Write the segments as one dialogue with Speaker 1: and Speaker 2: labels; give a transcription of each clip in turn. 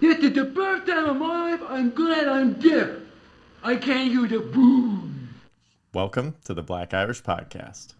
Speaker 1: This is the first time in my life I'm glad I'm deaf. I can't use a booze.
Speaker 2: Welcome to the Black Irish Podcast.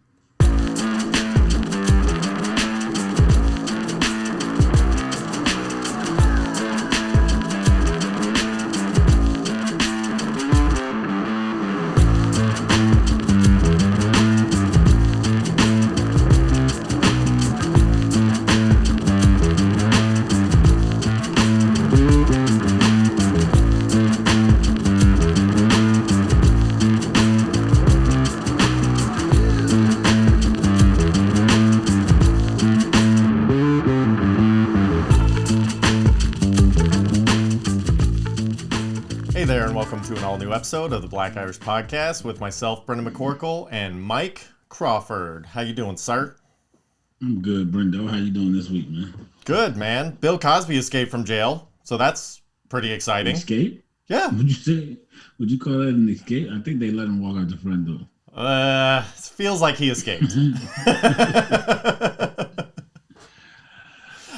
Speaker 2: Hey there, and welcome to an all-new episode of the Black Irish Podcast with myself, Brendan McCorkle, and Mike Crawford. How you doing, sir?
Speaker 3: I'm good, Brendo. How you doing this week, man?
Speaker 2: Good, man. Bill Cosby escaped from jail, so that's pretty exciting.
Speaker 3: Escape?
Speaker 2: Yeah.
Speaker 3: Would you say? Would you call that an escape? I think they let him walk out the front door.
Speaker 2: Feels like he escaped.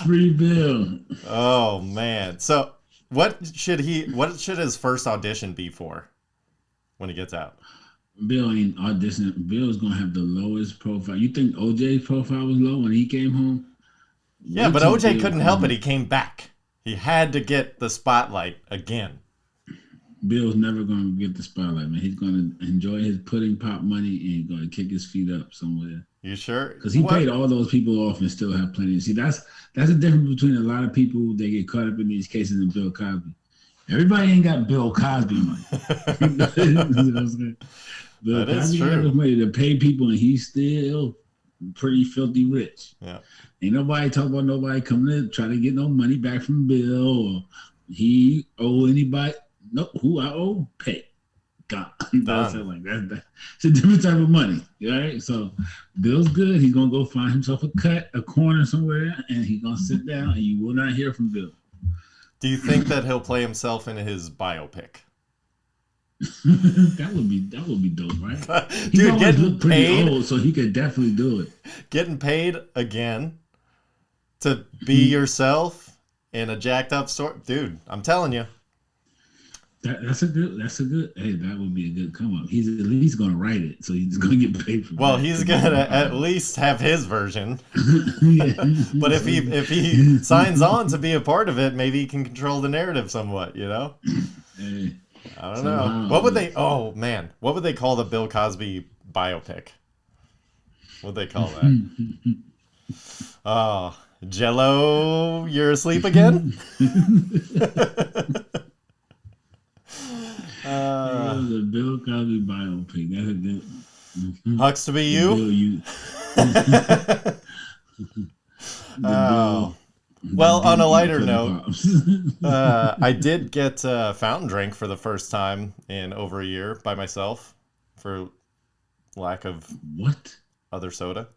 Speaker 3: Free Bill.
Speaker 2: Oh man. So what should his first audition be for when he gets out?
Speaker 3: Bill ain't auditioning. Bill's gonna have the lowest profile. You think OJ's profile was low when he came home?
Speaker 2: Yeah, but OJ couldn't help it. He came back. He had to get the spotlight again.
Speaker 3: Bill's never gonna get the spotlight, man. He's gonna enjoy his pudding pop money and he's gonna kick his feet up somewhere.
Speaker 2: You sure?
Speaker 3: Because he paid all those people off and still have plenty. See, that's the difference between a lot of people that get caught up in these cases and Bill Cosby. Everybody ain't got Bill Cosby money. You know what I'm saying? Bill Cosby got enough money to pay people and he's still pretty filthy rich.
Speaker 2: Yeah.
Speaker 3: Ain't nobody talking about nobody coming to try to get no money back from Bill or he owe anybody. No, who I owe, pay. God. That's like that. It's a different type of money. All right. So Bill's good. He's gonna go find himself a corner somewhere, and he's gonna sit down, and you will not hear from Bill.
Speaker 2: Do you think that he'll play himself in his biopic?
Speaker 3: that would be dope, right?
Speaker 2: Dude, getting paid,
Speaker 3: old, so he could definitely do it.
Speaker 2: Getting paid again to be yourself in a jacked up story, dude. I'm telling you.
Speaker 3: That's a good. Hey, that would be a good come up. He's at least gonna write it, so he's gonna get paid for it.
Speaker 2: Well, he's gonna at least have his version.
Speaker 3: Yeah.
Speaker 2: But if he signs on to be a part of it, maybe he can control the narrative somewhat. You know.
Speaker 3: Hey,
Speaker 2: I don't know. What would they? Oh man, what would they call the Bill Cosby biopic? What would they call that? Oh, Jello, you're asleep again?
Speaker 3: The Bill Cosby biopic. That's a good.
Speaker 2: Hucks to be you. Oh. Well, on a lighter note, I did get a fountain drink for the first time in over a year by myself for lack of
Speaker 3: what
Speaker 2: other soda.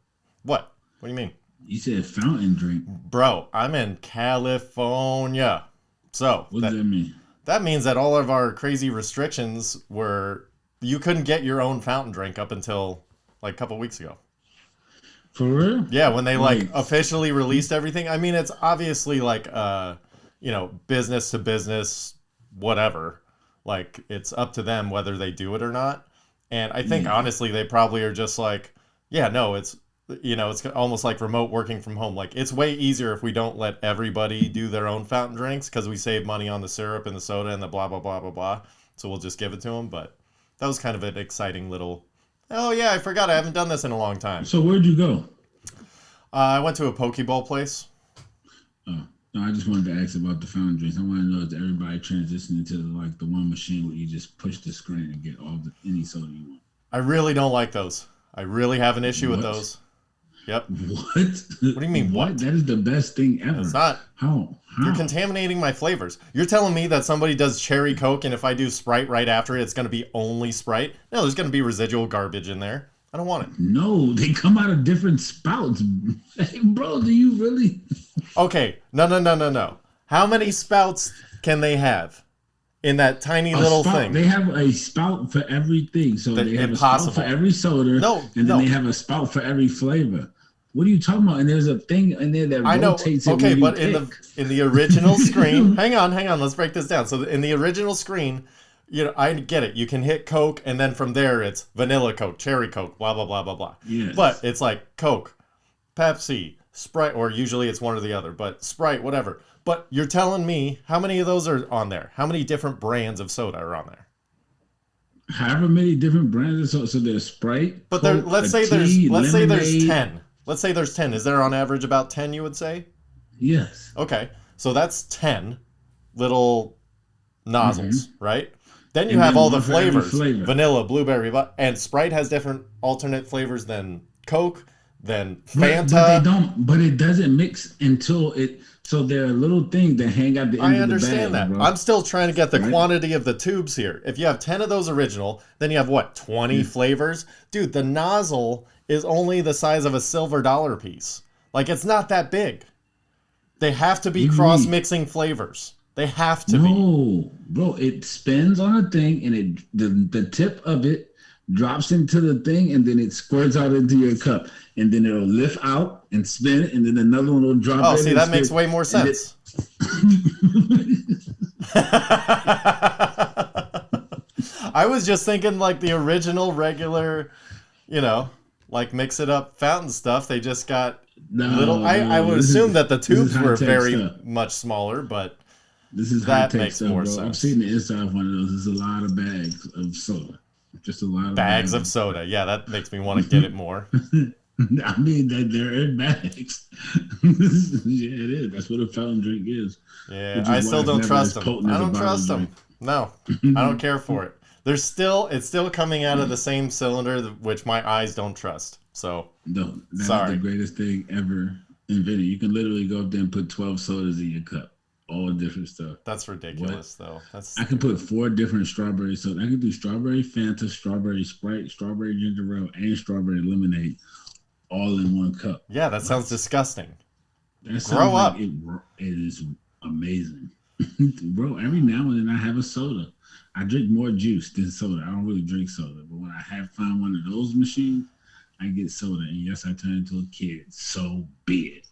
Speaker 2: What do you mean?
Speaker 3: You said fountain drink,
Speaker 2: bro. I'm in California, so
Speaker 3: what does that mean?
Speaker 2: That means that all of our crazy restrictions were you couldn't get your own fountain drink up until like a couple weeks ago.
Speaker 3: For real?
Speaker 2: Yeah, when they like officially released everything. I mean, it's obviously like business to business, whatever. Like it's up to them whether they do it or not. And I think honestly they probably are just like, yeah, no, it's it's almost like remote working from home. Like it's way easier if we don't let everybody do their own fountain drinks because we save money on the syrup and the soda and the blah, blah, blah, blah, blah. So we'll just give it to them. But that was kind of an exciting little, oh yeah, I forgot I haven't done this in a long time.
Speaker 3: So where'd you go?
Speaker 2: I went to a poke bowl place.
Speaker 3: Oh, no, I just wanted to ask about the fountain drinks. I want to know if everybody transitioning to like the one machine where you just push the screen and get any soda you want.
Speaker 2: I really don't like those. I really have an issue with those. Yep.
Speaker 3: What?
Speaker 2: What do you mean, what?
Speaker 3: That is the best thing ever.
Speaker 2: It's not.
Speaker 3: How?
Speaker 2: You're contaminating my flavors. You're telling me that somebody does cherry Coke and if I do Sprite right after it, it's going to be only Sprite? No, there's going to be residual garbage in there. I don't want it.
Speaker 3: No, they come out of different spouts. Hey, bro, do you really?
Speaker 2: Okay. No. How many spouts can they have? in that tiny little thing.
Speaker 3: They have a spout for everything. So they have a spout for every soda. And then they have a spout for every flavor. What are you talking about? And there's a thing in there that
Speaker 2: I know.
Speaker 3: rotates it.
Speaker 2: Okay,
Speaker 3: when you
Speaker 2: but
Speaker 3: pick.
Speaker 2: in the original screen, hang on. Let's break this down. So in the original screen, I get it. You can hit Coke, and then from there it's vanilla Coke, cherry Coke, blah blah blah blah blah.
Speaker 3: Yes.
Speaker 2: But it's like Coke, Pepsi, Sprite, or usually it's one or the other. But Sprite, whatever. But you're telling me how many of those are on there? How many different brands of soda are on there?
Speaker 3: However many different brands. So there's Sprite.
Speaker 2: But
Speaker 3: Coke,
Speaker 2: let's say there's
Speaker 3: lemonade.
Speaker 2: 10. Let's say there's 10. Is there on average about 10? You would say?
Speaker 3: Yes.
Speaker 2: Okay, so that's 10 little nozzles, right? Then you
Speaker 3: And
Speaker 2: have
Speaker 3: then
Speaker 2: all the
Speaker 3: one for every
Speaker 2: flavors:
Speaker 3: flavor.
Speaker 2: vanilla, blueberry, and Sprite has different alternate flavors than Coke, than
Speaker 3: But
Speaker 2: Fanta.
Speaker 3: they don't. But it doesn't mix until it. So there are little things that hang out the end
Speaker 2: I
Speaker 3: of the
Speaker 2: understand
Speaker 3: bag,
Speaker 2: that.
Speaker 3: bro.
Speaker 2: I'm still trying to get the
Speaker 3: Right?
Speaker 2: quantity of the tubes here. If you have 10 of those original, then you have what, 20 flavors? Dude, the nozzle is only the size of a silver dollar piece. Like, it's not that big. They have to be
Speaker 3: What do you
Speaker 2: cross-mixing flavors. They have to be.
Speaker 3: No, bro. It spins on a thing, and the tip of it drops into the thing, and then it squirts out into your cup, and then it'll lift out and spin, and then another one will drop.
Speaker 2: Oh,
Speaker 3: in
Speaker 2: see,
Speaker 3: and
Speaker 2: that makes
Speaker 3: spin,
Speaker 2: way more
Speaker 3: and it-
Speaker 2: sense. I was just thinking like the original regular, like mix it up fountain stuff. They just got little. I would assume that the tubes were very much smaller, but
Speaker 3: This is
Speaker 2: that
Speaker 3: high-tech
Speaker 2: makes
Speaker 3: stuff,
Speaker 2: more
Speaker 3: bro.
Speaker 2: sense.
Speaker 3: I've seen the inside of one of those. There's a lot of bags of soda. Just a lot of
Speaker 2: bags of soda. Yeah, that makes me want to get it more.
Speaker 3: I mean, they're in bags. Yeah, it is. That's what a fountain drink is.
Speaker 2: Yeah,
Speaker 3: Which is
Speaker 2: I
Speaker 3: why
Speaker 2: still
Speaker 3: it's
Speaker 2: don't
Speaker 3: never
Speaker 2: trust
Speaker 3: as
Speaker 2: them.
Speaker 3: potent
Speaker 2: I
Speaker 3: as a
Speaker 2: don't
Speaker 3: bottle
Speaker 2: trust them.
Speaker 3: drink.
Speaker 2: No, I don't care for it. It's still coming out of the same cylinder, which my eyes don't trust. So,
Speaker 3: No, that's
Speaker 2: sorry.
Speaker 3: the greatest thing ever invented. You can literally go up there and put 12 sodas in your cup, all different stuff.
Speaker 2: That's ridiculous, though.
Speaker 3: I can put 4 different strawberry sodas. I can do strawberry Fanta, strawberry Sprite, strawberry ginger ale, and strawberry lemonade, all in one cup.
Speaker 2: Yeah, that sounds disgusting.
Speaker 3: That sounds
Speaker 2: Grow
Speaker 3: like
Speaker 2: up.
Speaker 3: It is amazing. Bro, every now and then I have a soda. I drink more juice than soda. I don't really drink soda, but when I have find one of those machines, I get soda. And yes, I turn into a kid. So be it.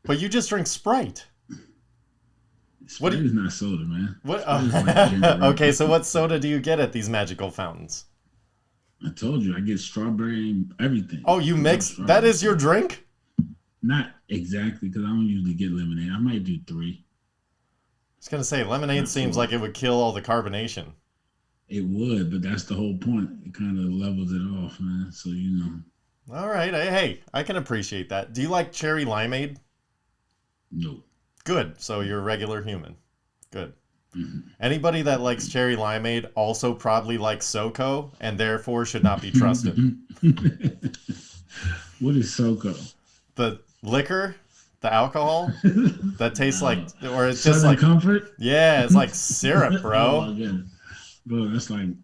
Speaker 2: But you just drink Sprite.
Speaker 3: Sprite is not soda, man.
Speaker 2: What?
Speaker 3: Sprite is like ginger ale.
Speaker 2: Okay, so what soda do you get at these magical fountains?
Speaker 3: I told you, I get strawberry and everything.
Speaker 2: Oh, you mix? That is your drink?
Speaker 3: Not exactly, because I don't usually get lemonade. I might do 3.
Speaker 2: I was going to say, lemonade seems like it would kill all the carbonation.
Speaker 3: It would, but that's the whole point. It kind of levels it off, man. So,
Speaker 2: All right. Hey, I can appreciate that. Do you like cherry limeade?
Speaker 3: no.
Speaker 2: Good. So you're a regular human. Good.
Speaker 3: Mm-hmm.
Speaker 2: Anybody that likes cherry limeade also probably likes SoCo and therefore should not be trusted.
Speaker 3: What is SoCo?
Speaker 2: The liquor, the alcohol that tastes like, or it's just
Speaker 3: Southern
Speaker 2: like,
Speaker 3: Comfort?
Speaker 2: yeah, it's like syrup,
Speaker 3: Oh,
Speaker 2: bro.
Speaker 3: my goodness. Bro, that's absolutely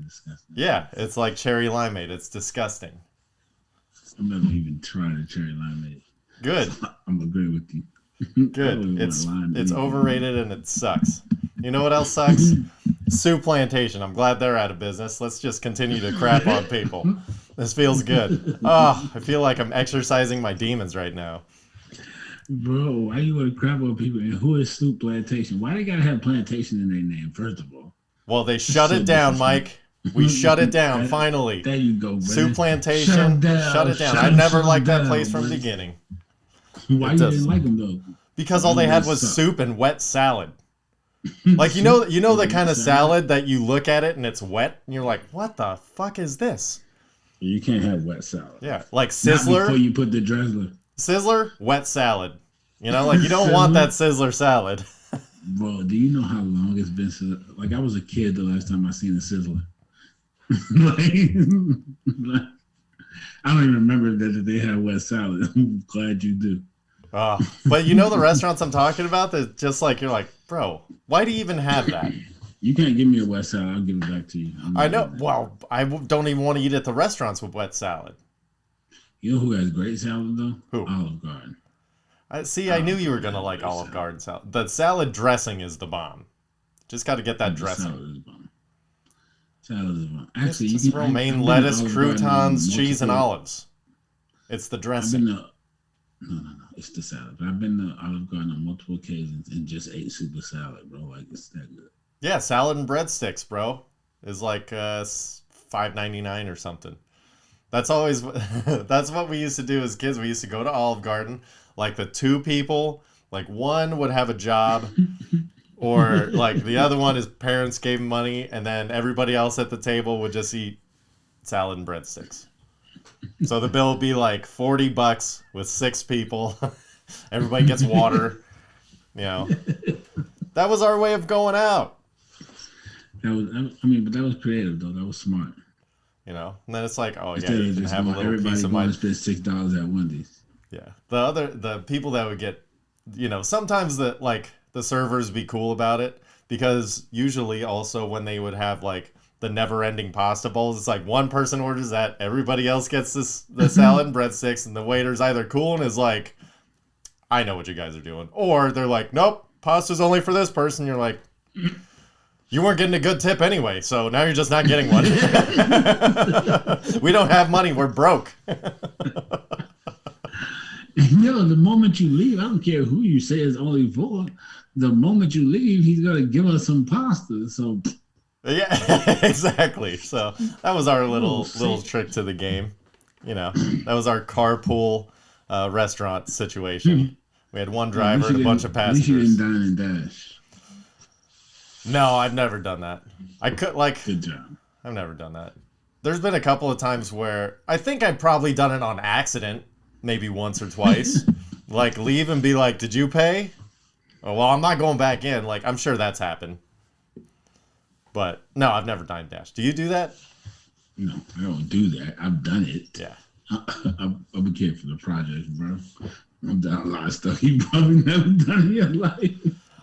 Speaker 3: disgusting.
Speaker 2: Yeah, it's like cherry limeade. It's disgusting.
Speaker 3: I'm never even tried a cherry limeade.
Speaker 2: Good.
Speaker 3: I'm agree with you.
Speaker 2: Good. It's overrated and it sucks. You know what else sucks? Soup Plantation. I'm glad they're out of business. Let's just continue to crap on people. This feels good. Oh, I feel like I'm exercising my demons right now.
Speaker 3: Bro, why you want to crap on people? And who is Soup Plantation? Why they gotta have plantation in their name, first of all?
Speaker 2: Well, they shut it down, Mike. We shut it down, finally.
Speaker 3: There you go, brother.
Speaker 2: Soup Plantation, shut it down. I never liked that place from the beginning.
Speaker 3: Why you didn't like them, though?
Speaker 2: Because all they had was soup and wet salad. Like, you know the kind of salad that you look at it and it's wet and you're like, what the fuck is this?
Speaker 3: You can't have wet salad.
Speaker 2: Yeah, like
Speaker 3: Not
Speaker 2: Sizzler.
Speaker 3: before you put the drizzler.
Speaker 2: Sizzler, wet salad. Like you don't want that Sizzler salad.
Speaker 3: Bro, do you know how long it's been since? Like, I was a kid the last time I seen a Sizzler. like, I don't even remember that they had wet salad. I'm glad you do.
Speaker 2: But the restaurants I'm talking about, that just like, you're like, bro, why do you even have that?
Speaker 3: You can't give me a wet salad. I'll give it back to you.
Speaker 2: I know. Well, I don't even want to eat at the restaurants with wet salad.
Speaker 3: You know who has great salad, though?
Speaker 2: Who?
Speaker 3: Olive Garden.
Speaker 2: I knew you were going to like Olive Garden salad. The salad dressing is the bomb. Just got to get that dressing.
Speaker 3: Salad is bomb. Salad is bomb. Actually,
Speaker 2: Just romaine lettuce, croutons, cheese, and olives. It's the
Speaker 3: I've
Speaker 2: dressing.
Speaker 3: been to no, it's the salad. But I've been to Olive Garden on multiple occasions and just ate super salad, bro. Like it's that good.
Speaker 2: Yeah, salad and breadsticks, bro, is like $5.99 or something. That's always that's what we used to do as kids. We used to go to Olive Garden, like the two people, like one would have a job, or like the other one, his parents gave him money, and then everybody else at the table would just eat salad and breadsticks. So the bill would be like $40 with 6 people. Everybody gets water. You know, that was our way of going out.
Speaker 3: That was, I mean, but that was creative though. That was smart.
Speaker 2: You know, and then it's like, oh yeah,
Speaker 3: Instead
Speaker 2: you
Speaker 3: of
Speaker 2: can
Speaker 3: just
Speaker 2: have a
Speaker 3: going,
Speaker 2: little
Speaker 3: everybody
Speaker 2: piece of
Speaker 3: going
Speaker 2: my.
Speaker 3: to spend $6 at Wendy's.
Speaker 2: Yeah, the people that would get, you know, sometimes the servers be cool about it, because usually also when they would have like the never-ending pasta bowls, it's like one person orders that, everybody else gets the salad and breadsticks, and the waiter's either cool and is like, I know what you guys are doing, or they're like, nope, pasta's only for this person. You're like, you weren't getting a good tip anyway, so now you're just not getting one. We don't have money, we're broke.
Speaker 3: The moment you leave, I don't care who you say is only for. The moment you leave, he's gonna give us some pasta. So
Speaker 2: yeah, exactly. So that was our little trick to the game. You know, that was our carpool restaurant situation. We had one driver and a bunch of passengers.
Speaker 3: At least you didn't dine and dash.
Speaker 2: No, I've never done that. I could
Speaker 3: Good job.
Speaker 2: I've never done that. There's been a couple of times where I think I've probably done it on accident, maybe once or twice. Like leave and be like, "Did you pay?" Oh, well, I'm not going back in. Like I'm sure that's happened. But no, I've never dined dash. Do you do that?
Speaker 3: No, I don't do that. I've done it.
Speaker 2: Yeah.
Speaker 3: I'm a kid for the project, bro. I've done a lot of stuff you probably never done in your life.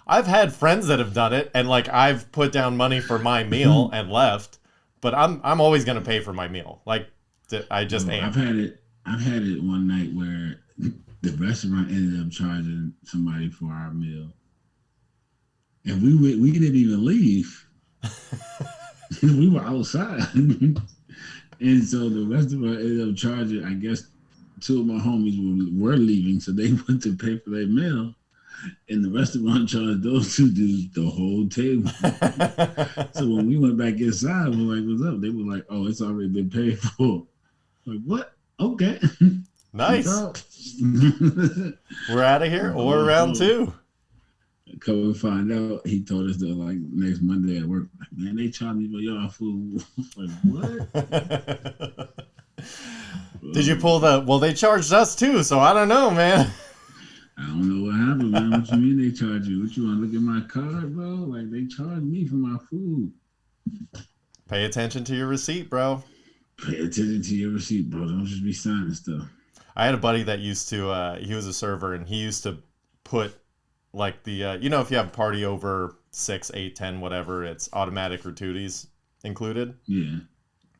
Speaker 2: I've had friends that have done it, and like I've put down money for my meal and left, but I'm always gonna pay for my meal. Like I just am.
Speaker 3: I've had it one night where the restaurant ended up charging somebody for our meal, and we didn't even leave. We were outside, and so the restaurant ended up charging. I guess 2 of my homies were leaving, so they went to pay for their meal. And the restaurant charged those 2 dudes the whole table. So when we went back inside, we were like, "What's up?" They were like, "Oh, it's already been paid for." Like, what? Okay.
Speaker 2: Nice. We're out of here. Or round 2.
Speaker 3: Come and find out, he told us that like next Monday at work, like, man, they charged me for y'all food. Like, what?
Speaker 2: Did you pull well, they charged us too, so I don't know, man.
Speaker 3: I don't know what happened, man. What you mean they charge you? What you want to look at my card, bro? Like they charged me for my food.
Speaker 2: Pay attention to your receipt, bro.
Speaker 3: Pay attention to your receipt, bro. Don't just be signing stuff.
Speaker 2: I had a buddy that used to, he was a server, and he used to put like the, you know, if you have a party over 6, 8, 10, whatever, it's automatic gratuities included.
Speaker 3: Yeah.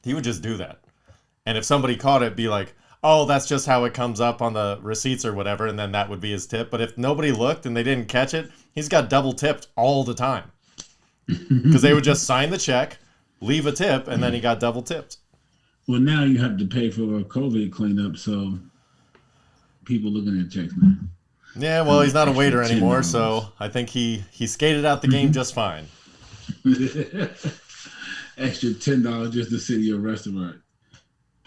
Speaker 2: He would just do that. And if somebody caught it, be like, oh, that's just how it comes up on the receipts or whatever, and then that would be his tip. But if nobody looked and they didn't catch it, he's got double tipped all the time. Because they would just sign the check, leave a tip, and then he got double tipped.
Speaker 3: Well, now you have to pay for a COVID cleanup, so people looking at checks now.
Speaker 2: Yeah, well, he's not a waiter anymore, so I think he skated out the game just fine.
Speaker 3: Extra $10 just to sit in your restaurant.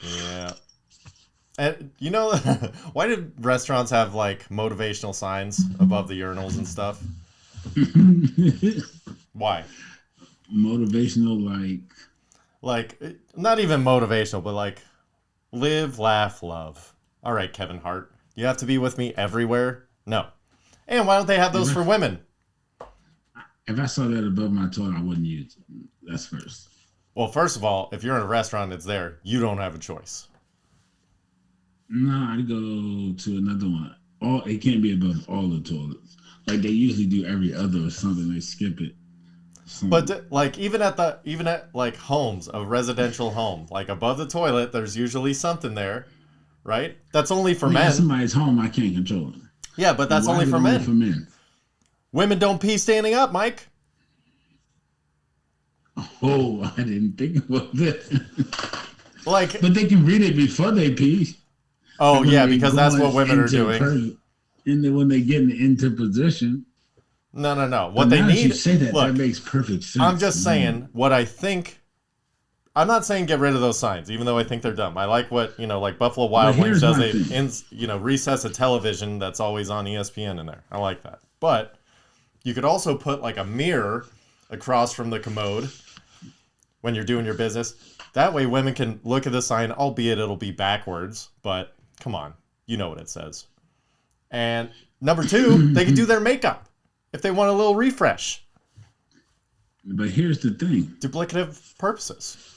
Speaker 2: Yeah. And you know, why did restaurants have like motivational signs above the urinals and stuff? Why?
Speaker 3: Motivational,
Speaker 2: like not even motivational, but like live, laugh, love. All right, Kevin Hart, you have to be with me everywhere. No. And why don't they have those for women?
Speaker 3: If I saw that above my toilet, I wouldn't use it. That's first.
Speaker 2: Well, first of all, if you're in a restaurant and it's there, you don't have a choice.
Speaker 3: No, I'd go to another one. It can't be above all the toilets. Like they usually do every other or something. They skip it.
Speaker 2: But like even at like homes, a residential home, like above the toilet, there's usually something there, right? That's only for men.
Speaker 3: If somebody's home, I can't control it.
Speaker 2: Yeah, but that's only for men.
Speaker 3: For men.
Speaker 2: Women don't pee standing up, Mike.
Speaker 3: Oh, I didn't think about that.
Speaker 2: Like,
Speaker 3: but they can read it before they pee.
Speaker 2: Oh,
Speaker 3: when
Speaker 2: yeah,
Speaker 3: they
Speaker 2: because that's what
Speaker 3: going
Speaker 2: women are
Speaker 3: into
Speaker 2: doing.
Speaker 3: and then when they getting into position.
Speaker 2: No.
Speaker 3: But
Speaker 2: What they
Speaker 3: now that
Speaker 2: need.
Speaker 3: you say that,
Speaker 2: Look,
Speaker 3: that makes perfect sense.
Speaker 2: I'm just saying what I think. I'm not saying get rid of those signs, even though I think they're dumb. I like what, like Buffalo Wild Wings does. Recess a television that's always on ESPN in there. I like that. But you could also put like a mirror across from the commode when you're doing your business. That way women can look at the sign, albeit it'll be backwards. But come on, you know what it says. And number 2, they could do their makeup if they want a little refresh.
Speaker 3: But here's the thing.
Speaker 2: Duplicative purposes.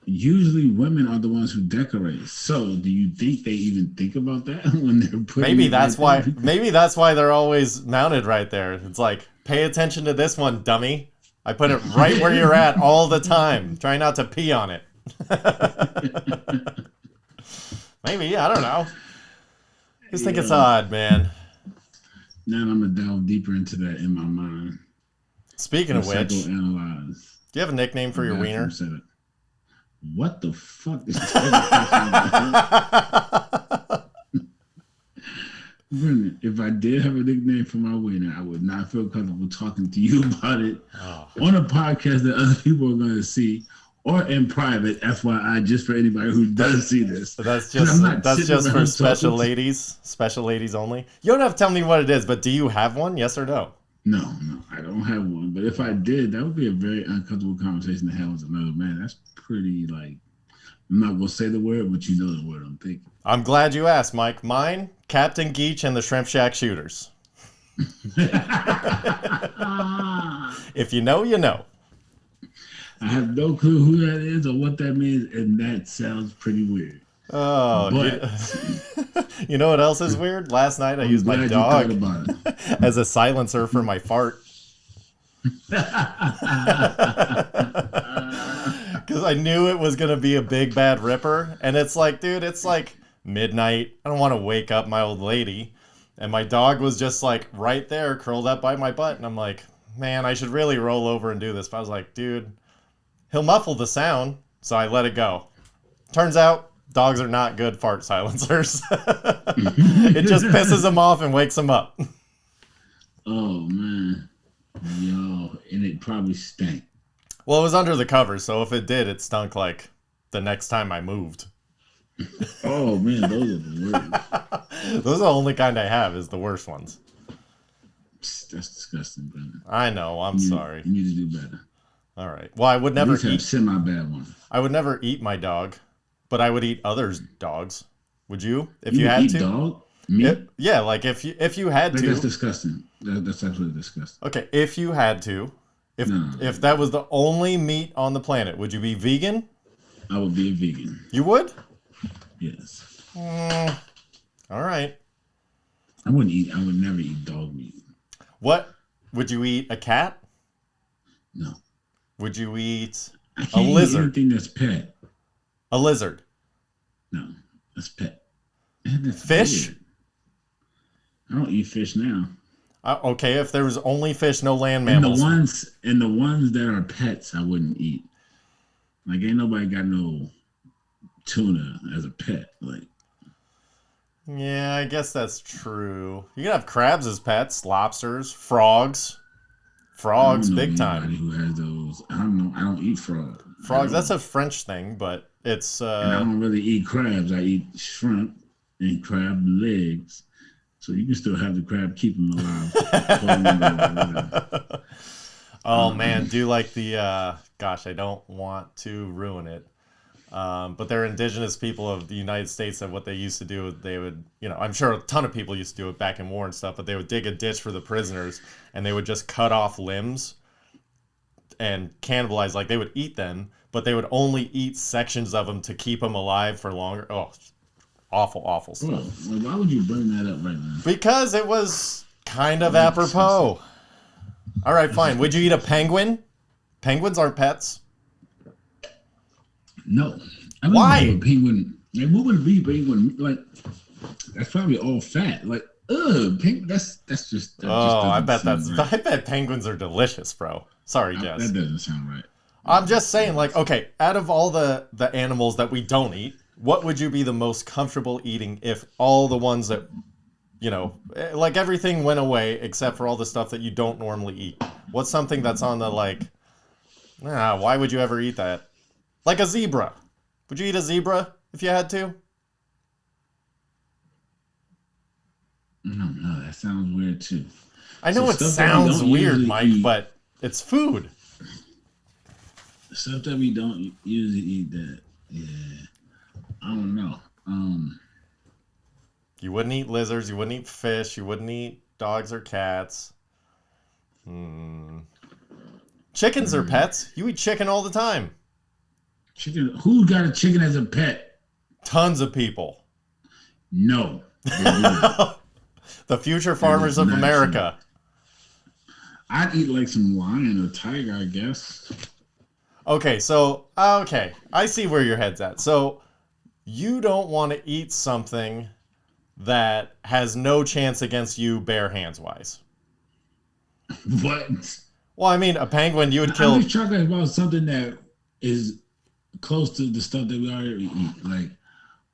Speaker 3: Usually women are the ones who decorate. So do you think they even think about that when they're putting
Speaker 2: Maybe that's why they're always mounted right there. It's like, pay attention to this one, dummy. I put it right where you're at all the time. Try not to pee on it. Maybe, I don't know. Just think it's odd, man.
Speaker 3: Now I'm gonna delve deeper into that in my mind.
Speaker 2: Speaking of which, do
Speaker 3: Psychoanalyze.
Speaker 2: you have a nickname for your wiener?
Speaker 3: What the fuck is that? Brendan, if I did have a nickname for my wiener, I would not feel comfortable talking to you about it on a podcast that other people are going to see, or in private. FYI, just for anybody who does see this.
Speaker 2: So that's just for special ladies only. You don't have to tell me what it is, but do you have one? Yes or no?
Speaker 3: No, I don't have one. But if I did, that would be a very uncomfortable conversation to have with another man. That's pretty, I'm not going to say the word, but you know the word I'm thinking.
Speaker 2: I'm glad you asked, Mike. Mine, Captain Geach and the Shrimp Shack Shooters. If you know, you know.
Speaker 3: I have no clue who that is or what that means, and that sounds pretty weird.
Speaker 2: Oh, but, you know what else is weird? Last night I used my dog as a silencer for my fart. Because I knew it was going to be a big bad ripper. And it's like, dude, it's like midnight. I don't want to wake up my old lady. And my dog was just like right there, curled up by my butt. And I'm like, man, I should really roll over and do this. But I was like, dude, he'll muffle the sound. So I let it go. Turns out, dogs are not good fart silencers. It just pisses them off and wakes them up.
Speaker 3: Oh, man. Yo, and it probably stank.
Speaker 2: Well, it was under the covers, so if it did, it stunk like the next time I moved.
Speaker 3: Oh, man, those are the worst.
Speaker 2: Those are the only kind I have, is the worst ones.
Speaker 3: That's disgusting, Brendan.
Speaker 2: I know, I'm sorry.
Speaker 3: You need to do better.
Speaker 2: All right. Well, I would never eat
Speaker 3: semi-bad one.
Speaker 2: I would never eat my dog. But I would eat others' dogs. Would you? If you had to?
Speaker 3: Dog? Meat?
Speaker 2: Yeah, like if you had to.
Speaker 3: That's disgusting. That's absolutely disgusting.
Speaker 2: Okay, if you had to, if that was the only meat on the planet, would you be vegan?
Speaker 3: I would be a vegan.
Speaker 2: You would?
Speaker 3: Yes.
Speaker 2: All right.
Speaker 3: I would never eat dog meat.
Speaker 2: What? Would you eat a cat?
Speaker 3: No.
Speaker 2: Would you eat
Speaker 3: a lizard? Eat anything that's pet.
Speaker 2: A lizard? No,
Speaker 3: that's pet. Man, that's
Speaker 2: fish?
Speaker 3: Weird. I don't eat fish now.
Speaker 2: Okay, if there was only fish, no land mammals.
Speaker 3: And the ones that are pets, I wouldn't eat. Like, ain't nobody got no tuna as a pet. Like,
Speaker 2: yeah, I guess that's true. You can have crabs as pets, lobsters, frogs. Frogs, big time.
Speaker 3: Who has those? I don't know. I don't eat frogs.
Speaker 2: Frogs, that's a French thing, but it's...
Speaker 3: And I don't really eat crabs. I eat shrimp and crab legs. So you can still have the crab, keep them alive.
Speaker 2: Oh, man. Do like the... gosh, I don't want to ruin it. But they're indigenous people of the United States, and what they used to do, they would... I'm sure a ton of people used to do it back in war and stuff, but they would dig a ditch for the prisoners, and they would just cut off limbs and cannibalize. Like, they would eat them, but they would only eat sections of them to keep them alive for longer. Oh, awful stuff.
Speaker 3: Well, why would you bring that up right now?
Speaker 2: Because it was kind of apropos. All right, fine. Would you eat a penguin? Penguins aren't pets.
Speaker 3: No.
Speaker 2: Why?
Speaker 3: A penguin. Like, what would be penguin? Like, that's probably all fat. Like, that's just.
Speaker 2: I bet penguins are delicious, bro. Sorry, Jess.
Speaker 3: That doesn't sound right.
Speaker 2: I'm just saying, like, okay, out of all the animals that we don't eat, what would you be the most comfortable eating if all the ones that, like everything went away except for all the stuff that you don't normally eat? What's something that's on the why would you ever eat that? Like a zebra. Would you eat a zebra if you had to?
Speaker 3: No, that sounds weird too.
Speaker 2: I know it sounds weird, Mike, but it's food.
Speaker 3: Stuff that we don't usually eat that, yeah. I don't know.
Speaker 2: You wouldn't eat lizards, you wouldn't eat fish, you wouldn't eat dogs or cats. Chickens are pets. You eat chicken all the time.
Speaker 3: Chicken? Who got a chicken as a pet?
Speaker 2: Tons of people.
Speaker 3: No.
Speaker 2: The future farmers of America.
Speaker 3: I'd eat like some lion or tiger, I guess.
Speaker 2: Okay, I see where your head's at. So you don't want to eat something that has no chance against you bare hands wise.
Speaker 3: What?
Speaker 2: Well, I mean, a penguin you would kill.
Speaker 3: I'm just talking about something that is close to the stuff that we already eat. Like,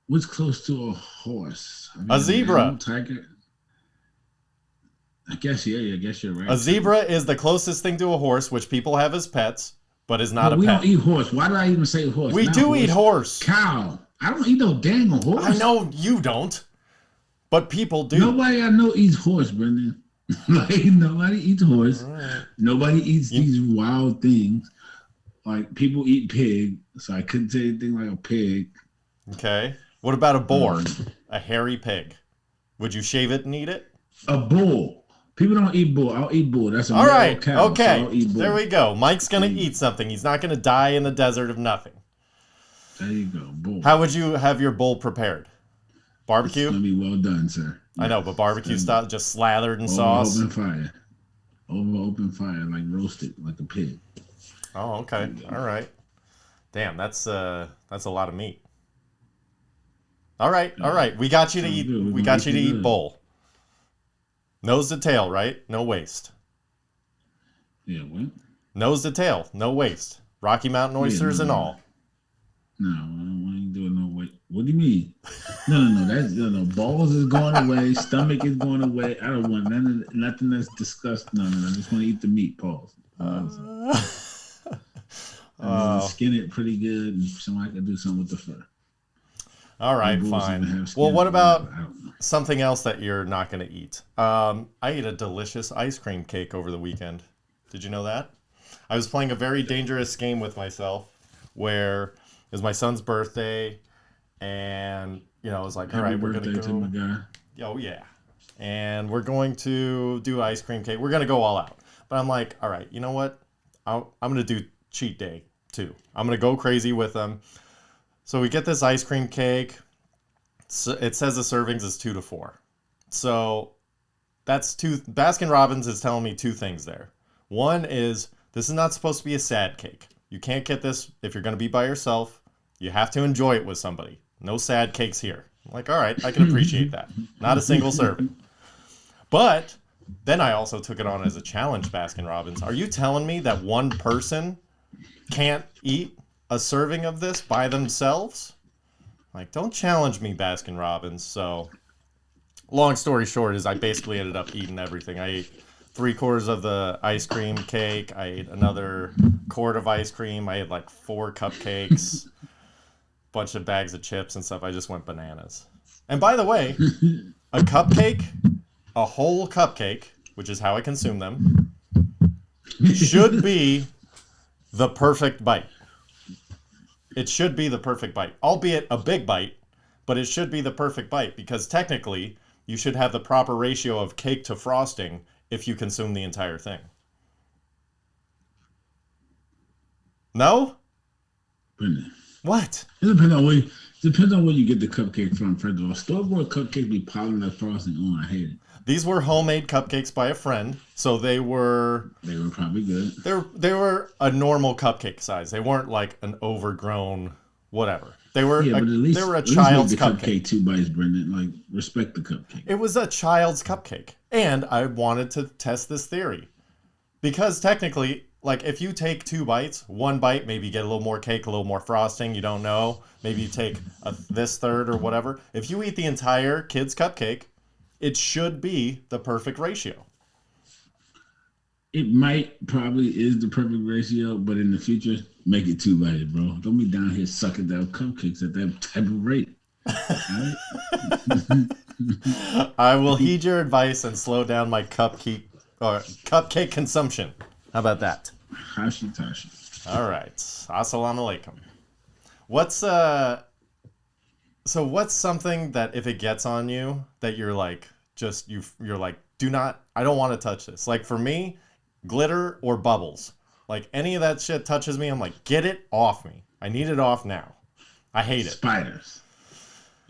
Speaker 3: what's close to a horse?
Speaker 2: A zebra.
Speaker 3: Tiger. I guess you're right.
Speaker 2: A zebra is the closest thing to a horse, which people have as pets, but is not a pet.
Speaker 3: We don't eat horse. Why did I even say horse?
Speaker 2: We do eat horse.
Speaker 3: Cow. I don't eat no dang horse.
Speaker 2: I know you don't, but people do.
Speaker 3: Nobody I know eats horse, Brendan. Like, nobody eats horse.
Speaker 2: Right.
Speaker 3: Nobody eats these wild things. Like, people eat pig, so I couldn't say anything like a pig.
Speaker 2: Okay. What about a boar? A hairy pig. Would you shave it and eat it?
Speaker 3: A bull. People don't eat bull. I'll eat bull. That's a
Speaker 2: all right.
Speaker 3: Cow,
Speaker 2: okay.
Speaker 3: So I'll eat bull.
Speaker 2: There we go. Mike's going to eat something. He's not going to die in the desert of nothing.
Speaker 3: There you go. Bull.
Speaker 2: How would you have your bull prepared? Barbecue?
Speaker 3: It's going to be well done, sir.
Speaker 2: I know, but barbecue style, just slathered in sauce?
Speaker 3: Over open fire, like roasted, like a pig.
Speaker 2: Oh, okay. All right. Damn, that's a lot of meat. All right. We got you to eat. We got you to eat bull. Nose to tail, right? No waste.
Speaker 3: Yeah, what?
Speaker 2: Nose to tail, no waste. Rocky Mountain oysters and all.
Speaker 3: No, I ain't doing no waste. What do you mean? No. Balls is going away. Stomach is going away. I don't want nothing that's disgusting. No. I just want to eat the meat. Pause. Skin it pretty good, and somebody can do something with the fur.
Speaker 2: All right, fine. Well, what about something else that you're not going to eat? I ate a delicious ice cream cake over the weekend. Did you know that? I was playing a very dangerous game with myself where it was my son's birthday, and I was like, all right, we're going to go.
Speaker 3: To my guy.
Speaker 2: Oh, yeah. And we're going to do ice cream cake. We're going to go all out. But I'm like, all right, you know what? I'm going to do cheat day, too. I'm going to go crazy with them. So we get this ice cream cake. So it says the servings is 2 to 4. So that's Baskin Robbins is telling me two things there. One is this is not supposed to be a sad cake. You can't get this if you're going to be by yourself. You have to enjoy it with somebody. No sad cakes here. I'm like, all right, I can appreciate that. Not a single serving. But then I also took it on as a challenge, Baskin Robbins. Are you telling me that one person can't eat a serving of this by themselves? Like, don't challenge me, Baskin Robbins. So, long story short is I basically ended up eating everything. I ate 3/4 of the ice cream cake. I ate another quart of ice cream. I ate like 4 cupcakes, bunch of bags of chips and stuff. I just went bananas. And by the way, a cupcake, a whole cupcake, which is how I consume them, should be the perfect bite. It should be the perfect bite, albeit a big bite, but it should be the perfect bite because technically you should have the proper ratio of cake to frosting if you consume the entire thing. No? What?
Speaker 3: It depends on where you get the cupcake from, first of all. Store-bought cupcakes be piling that frosting on. I hate it.
Speaker 2: These were homemade cupcakes by a friend, so they were
Speaker 3: probably good.
Speaker 2: They were a normal cupcake size. They weren't like an overgrown whatever. They were they were a child's cupcake.
Speaker 3: 2 bites, Brendan. Like, respect the cupcake.
Speaker 2: It was a child's cupcake, and I wanted to test this theory because technically like if you take 2 bites, 1 bite, maybe you get a little more cake, a little more frosting, you don't know. Maybe you take this third or whatever. If you eat the entire kid's cupcake, it should be the perfect ratio.
Speaker 3: It probably is the perfect ratio, but in the future, make it 2 bites, bro. Don't be down here sucking down cupcakes at that type of rate.
Speaker 2: I will heed your advice and slow down my cupcake consumption. How about that?
Speaker 3: Hashi Tashi.
Speaker 2: All right. Assalamu alaikum. What's something that if it gets on you that you're like you're like, I don't want to touch this. Like for me, glitter or bubbles. Like any of that shit touches me, I'm like, get it off me. I need it off now. I hate it.
Speaker 3: Spiders.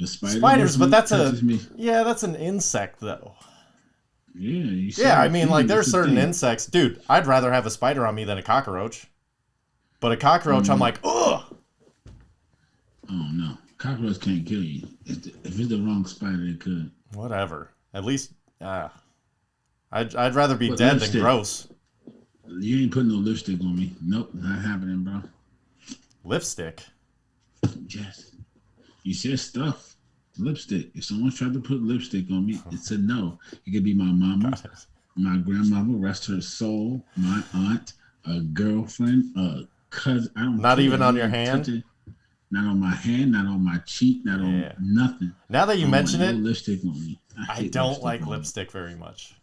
Speaker 2: Spiders, but that's that's an insect though.
Speaker 3: Yeah,
Speaker 2: I mean, like there's certain insects, dude. I'd rather have a spider on me than a cockroach. But a cockroach, I'm like, ugh.
Speaker 3: Oh no, cockroach can't kill you. If it's the wrong spider, it could.
Speaker 2: Whatever. At least, I'd rather be dead than gross.
Speaker 3: You ain't putting no lipstick on me. Nope, not happening, bro.
Speaker 2: Lipstick?
Speaker 3: Yes. You said stuff. Lipstick. If someone tried to put lipstick on me, it's a no. It could be my mama, my grandmother, rest her soul, my aunt, a girlfriend, a cousin. I don't.
Speaker 2: Not even on your hand.
Speaker 3: Not on my hand. Not on my cheek. Not on nothing.
Speaker 2: Now that you mention it,
Speaker 3: no lipstick on me.
Speaker 2: I don't like lipstick very much.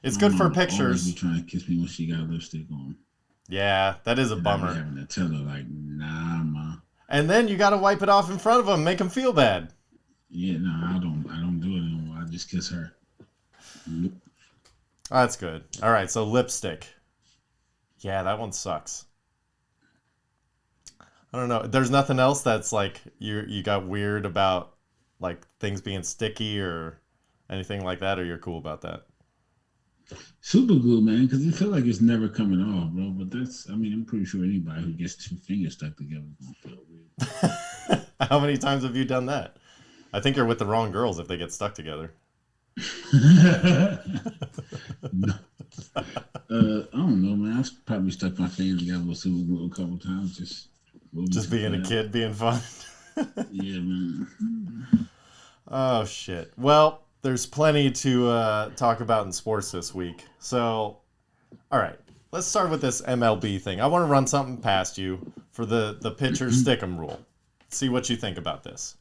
Speaker 2: It's good for pictures.
Speaker 3: Be trying to kiss me when she got lipstick on.
Speaker 2: Yeah, that is a bummer.
Speaker 3: I'm having to tell her like, nah, ma.
Speaker 2: And then you got to wipe it off in front of them, make them feel bad.
Speaker 3: Yeah, no, I don't do it anymore. I just kiss her. Nope.
Speaker 2: Oh, that's good. All right, so lipstick. Yeah, that one sucks. I don't know. There's nothing else that's like you got weird about like things being sticky or anything like that, or you're cool about that?
Speaker 3: Super glue, man, because it feels like it's never coming off, bro. But I'm pretty sure anybody who gets 2 fingers stuck together is gonna feel weird.
Speaker 2: How many times have you done that? I think you're with the wrong girls if they get stuck together.
Speaker 3: No. I don't know, man. I've probably stuck my fingers together with super glue a couple times. Just
Speaker 2: being a kid, being fun.
Speaker 3: Yeah, man.
Speaker 2: Oh, shit. Well, there's plenty to talk about in sports this week. So, all right. Let's start with this MLB thing. I want to run something past you for the pitcher stick'em rule. See what you think about this.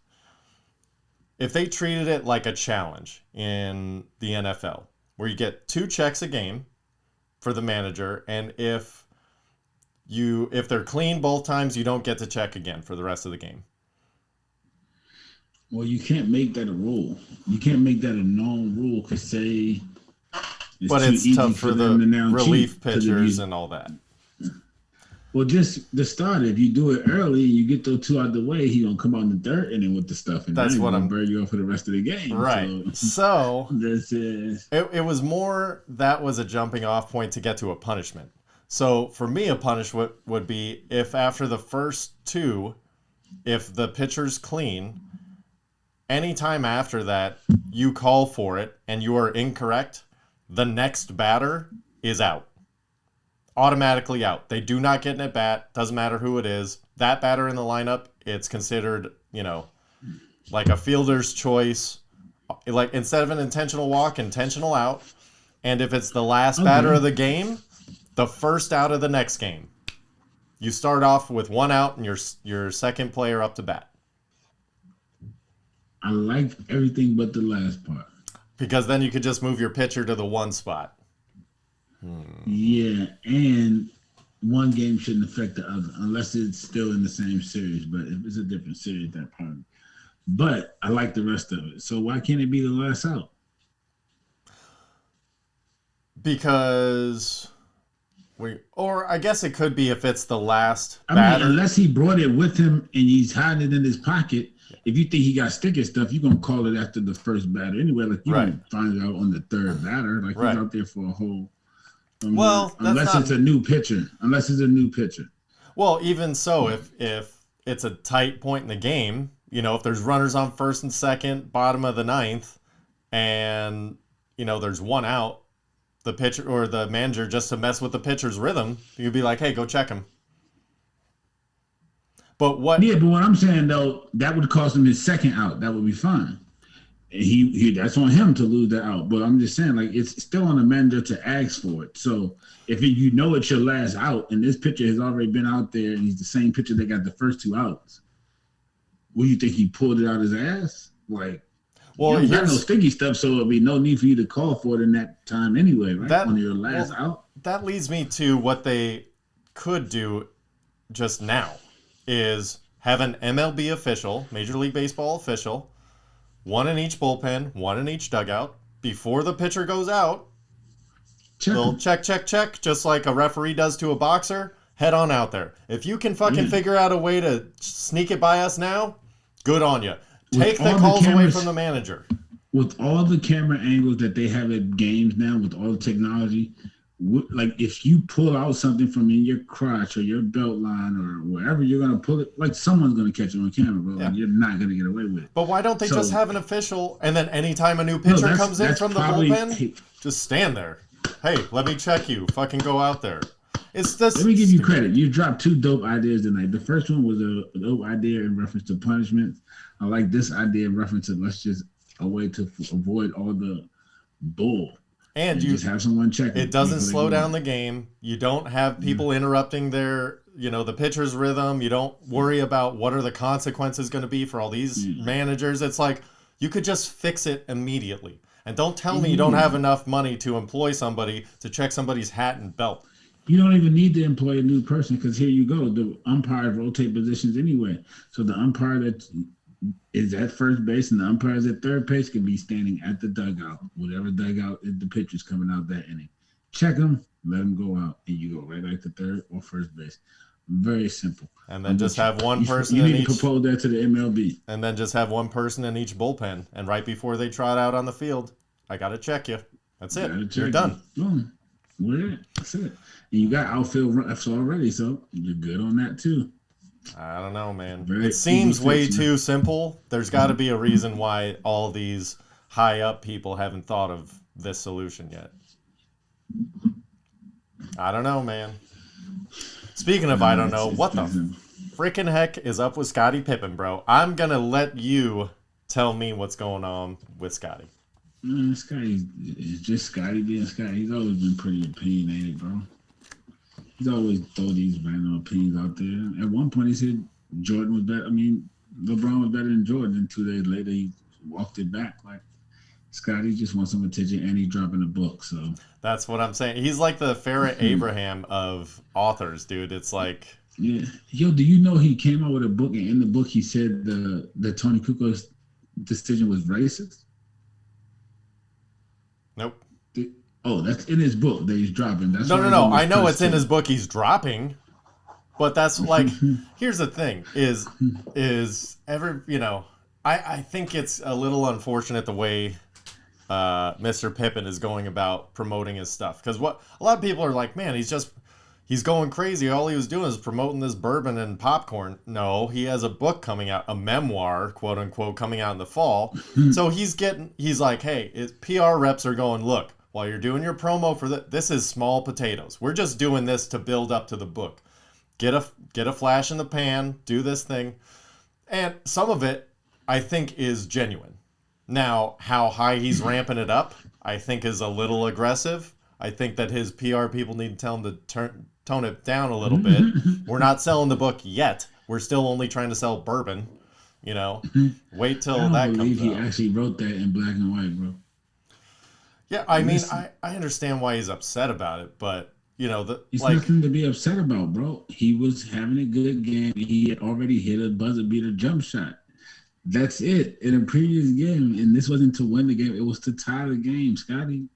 Speaker 2: If they treated it like a challenge in the NFL, where you get 2 checks a game for the manager, and if they're clean both times, you don't get to check again for the rest of the game.
Speaker 3: Well, you can't make that a rule. You can't make that a known rule because
Speaker 2: it's tough for the relief pitchers and all that.
Speaker 3: Well, just the start. If you do it early and you get those 2 out of the way, he gonna come out in the dirt and then with the stuff, and
Speaker 2: that's what I'm
Speaker 3: burn you off for the rest of the game.
Speaker 2: Right. So
Speaker 3: this is
Speaker 2: it was more that was a jumping off point to get to a punishment. So for me, a punishment would be if after the first 2, if the pitcher's clean, anytime after that you call for it and you are incorrect, the next batter is out. Automatically out. They do not get an at bat. Doesn't matter who it is. That batter in the lineup, it's considered, like a fielder's choice. Like instead of an intentional walk, intentional out. And if it's the last batter of the game, the first out of the next game. You start off with 1 out and your second player up to bat.
Speaker 3: I like everything but the last part.
Speaker 2: Because then you could just move your pitcher to the 1 spot.
Speaker 3: Yeah, and one game shouldn't affect the other unless it's still in the same series. But if it's a different series, that part. But I like the rest of it. So why can't it be the last out?
Speaker 2: Because or I guess it could be if it's the last batter.
Speaker 3: Unless he brought it with him and he's hiding it in his pocket. If you think he got sticky stuff, you're going to call it after the first batter anyway. Like you don't find it out on the 3rd batter. Like he's out there for a whole. Unless it's a new pitcher. Well,
Speaker 2: even so, if it's a tight point in the game, if there's runners on first and second, bottom of the 9th, and there's 1 out, the pitcher or the manager just to mess with the pitcher's rhythm, you'd be like, hey, go check him. But what?
Speaker 3: Yeah, but what I'm saying though, that would cost him his second out. That would be fine. And he that's on him to lose that out. But I'm just saying, like, it's still on the manager to ask for it. So if you know it's your last out, and this pitcher has already been out there, and he's the same pitcher that got the first 2 outs, what do you think he pulled it out his ass? Like, well, you don't got no sticky stuff, so there'll be no need for you to call for it in that time anyway, right? On your last out.
Speaker 2: That leads me to what they could do just now is have an MLB official, Major League Baseball official, one in each bullpen, one in each dugout. Before the pitcher goes out, they'll check, just like a referee does to a boxer. Head on out there. If you can fucking figure out a way to sneak it by us now, good on you. Take the calls away from the manager.
Speaker 3: With all the camera angles that they have at games now, with all the technology, like if you pull out something from in your crotch or your belt line or wherever you're going to pull it, like someone's going to catch it on camera, bro. Yeah. Like you're not going to get away with it.
Speaker 2: But why don't they just have an official, and then anytime a new pitcher comes in from the bullpen, just stand there. Hey, let me check you. Fucking go out there. It's this. Let
Speaker 3: me give you credit. You dropped 2 dope ideas tonight. The first one was a dope idea in reference to punishment. I like this idea in reference to let's just a way to avoid all the bull.
Speaker 2: And you
Speaker 3: just have someone check
Speaker 2: it. Doesn't slow down the game. You don't have people interrupting their, the pitcher's rhythm. You don't worry about what are the consequences going to be for all these managers. It's like you could just fix it immediately. And don't tell me you don't have enough money to employ somebody to check somebody's hat and belt.
Speaker 3: You don't even need to employ a new person because here you go. The umpires rotate positions anyway. So the umpire that is at first base and the umpires at third base can be standing at the dugout, whatever dugout the pitcher's coming out that inning. Check them, let them go out, and you go right back to third or first base. Very simple.
Speaker 2: And then just have one person
Speaker 3: in each.
Speaker 2: You
Speaker 3: need to propose that to the MLB.
Speaker 2: And then just have one person in each bullpen. And right before they trot out on the field, I got to check you. That's it. You're done.
Speaker 3: Boom. That's it. And you got outfield refs already, so you're good on that too.
Speaker 2: I don't know, man. It seems way too simple. There's got to be a reason why all these high up people haven't thought of this solution yet. I don't know, man. Speaking of I don't know, what the freaking heck is up with Scottie Pippen, bro? I'm going to let you tell me what's going on with Scottie.
Speaker 3: Scottie is just Scottie being Scottie. He's always been pretty opinionated, bro. He's always throw these random opinions out there. At one point, he said Jordan was better. I mean, LeBron was better than Jordan. And 2 days later, he walked it back. Like, Scottie just wants some attention, and he's dropping a book. So
Speaker 2: that's what I'm saying. He's like the Farrah Abraham of authors, dude. It's like,
Speaker 3: yeah, yo, do you know he came out with a book, and in the book he said the Tony Kukoc decision was racist?
Speaker 2: Nope.
Speaker 3: Oh, that's in his book that he's dropping. That's
Speaker 2: no. I know it's in his book he's dropping, but that's like, here's the thing: is I think it's a little unfortunate the way Mr. Pippen is going about promoting his stuff, because what a lot of people are like, man, he's going crazy. All he was doing is promoting this bourbon and popcorn. No, he has a book coming out, a memoir, quote unquote, coming out in the fall. So he's like, hey, PR reps are going, look, while you're doing your promo for this is small potatoes. We're just doing this to build up to the book. Get a flash in the pan, do this thing. And some of it, I think, is genuine. Now, how high he's ramping it up, I think is a little aggressive. I think that his PR people need to tell him to tone it down a little bit. We're not selling the book yet. We're still only trying to sell bourbon. Wait till that comes out. I believe
Speaker 3: he actually wrote that in black and white, bro.
Speaker 2: Yeah, I mean, I understand why he's upset about it, but,
Speaker 3: it's nothing to be upset about, bro. He was having a good game. He had already hit a buzzer beater jump shot. That's it. In a previous game, and this wasn't to win the game. It was to tie the game, Scottie.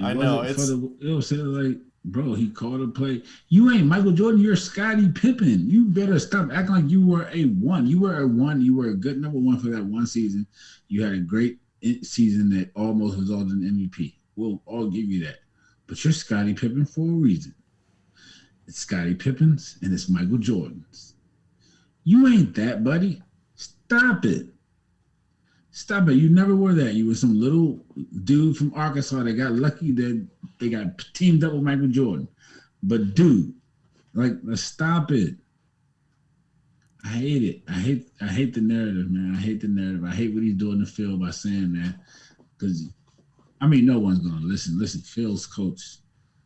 Speaker 2: I know.
Speaker 3: It was like, bro, he called a play. You ain't Michael Jordan. You're Scottie Pippen. You better stop acting like you were a one. You were a one. You were a good number one for that one season. You had a great season that almost resulted in MVP. We'll all give you that. But you're Scottie Pippen for a reason. It's Scottie Pippen's and it's Michael Jordan's. You ain't that, buddy. Stop it. Stop it. You never were that. You were some little dude from Arkansas that got lucky that they got teamed up with Michael Jordan. But dude, like, let's stop it. I hate it. I hate the narrative, man. I hate the narrative. I hate what he's doing in the field by saying that. Because, I mean, no one's going to listen. Listen, Phil's coached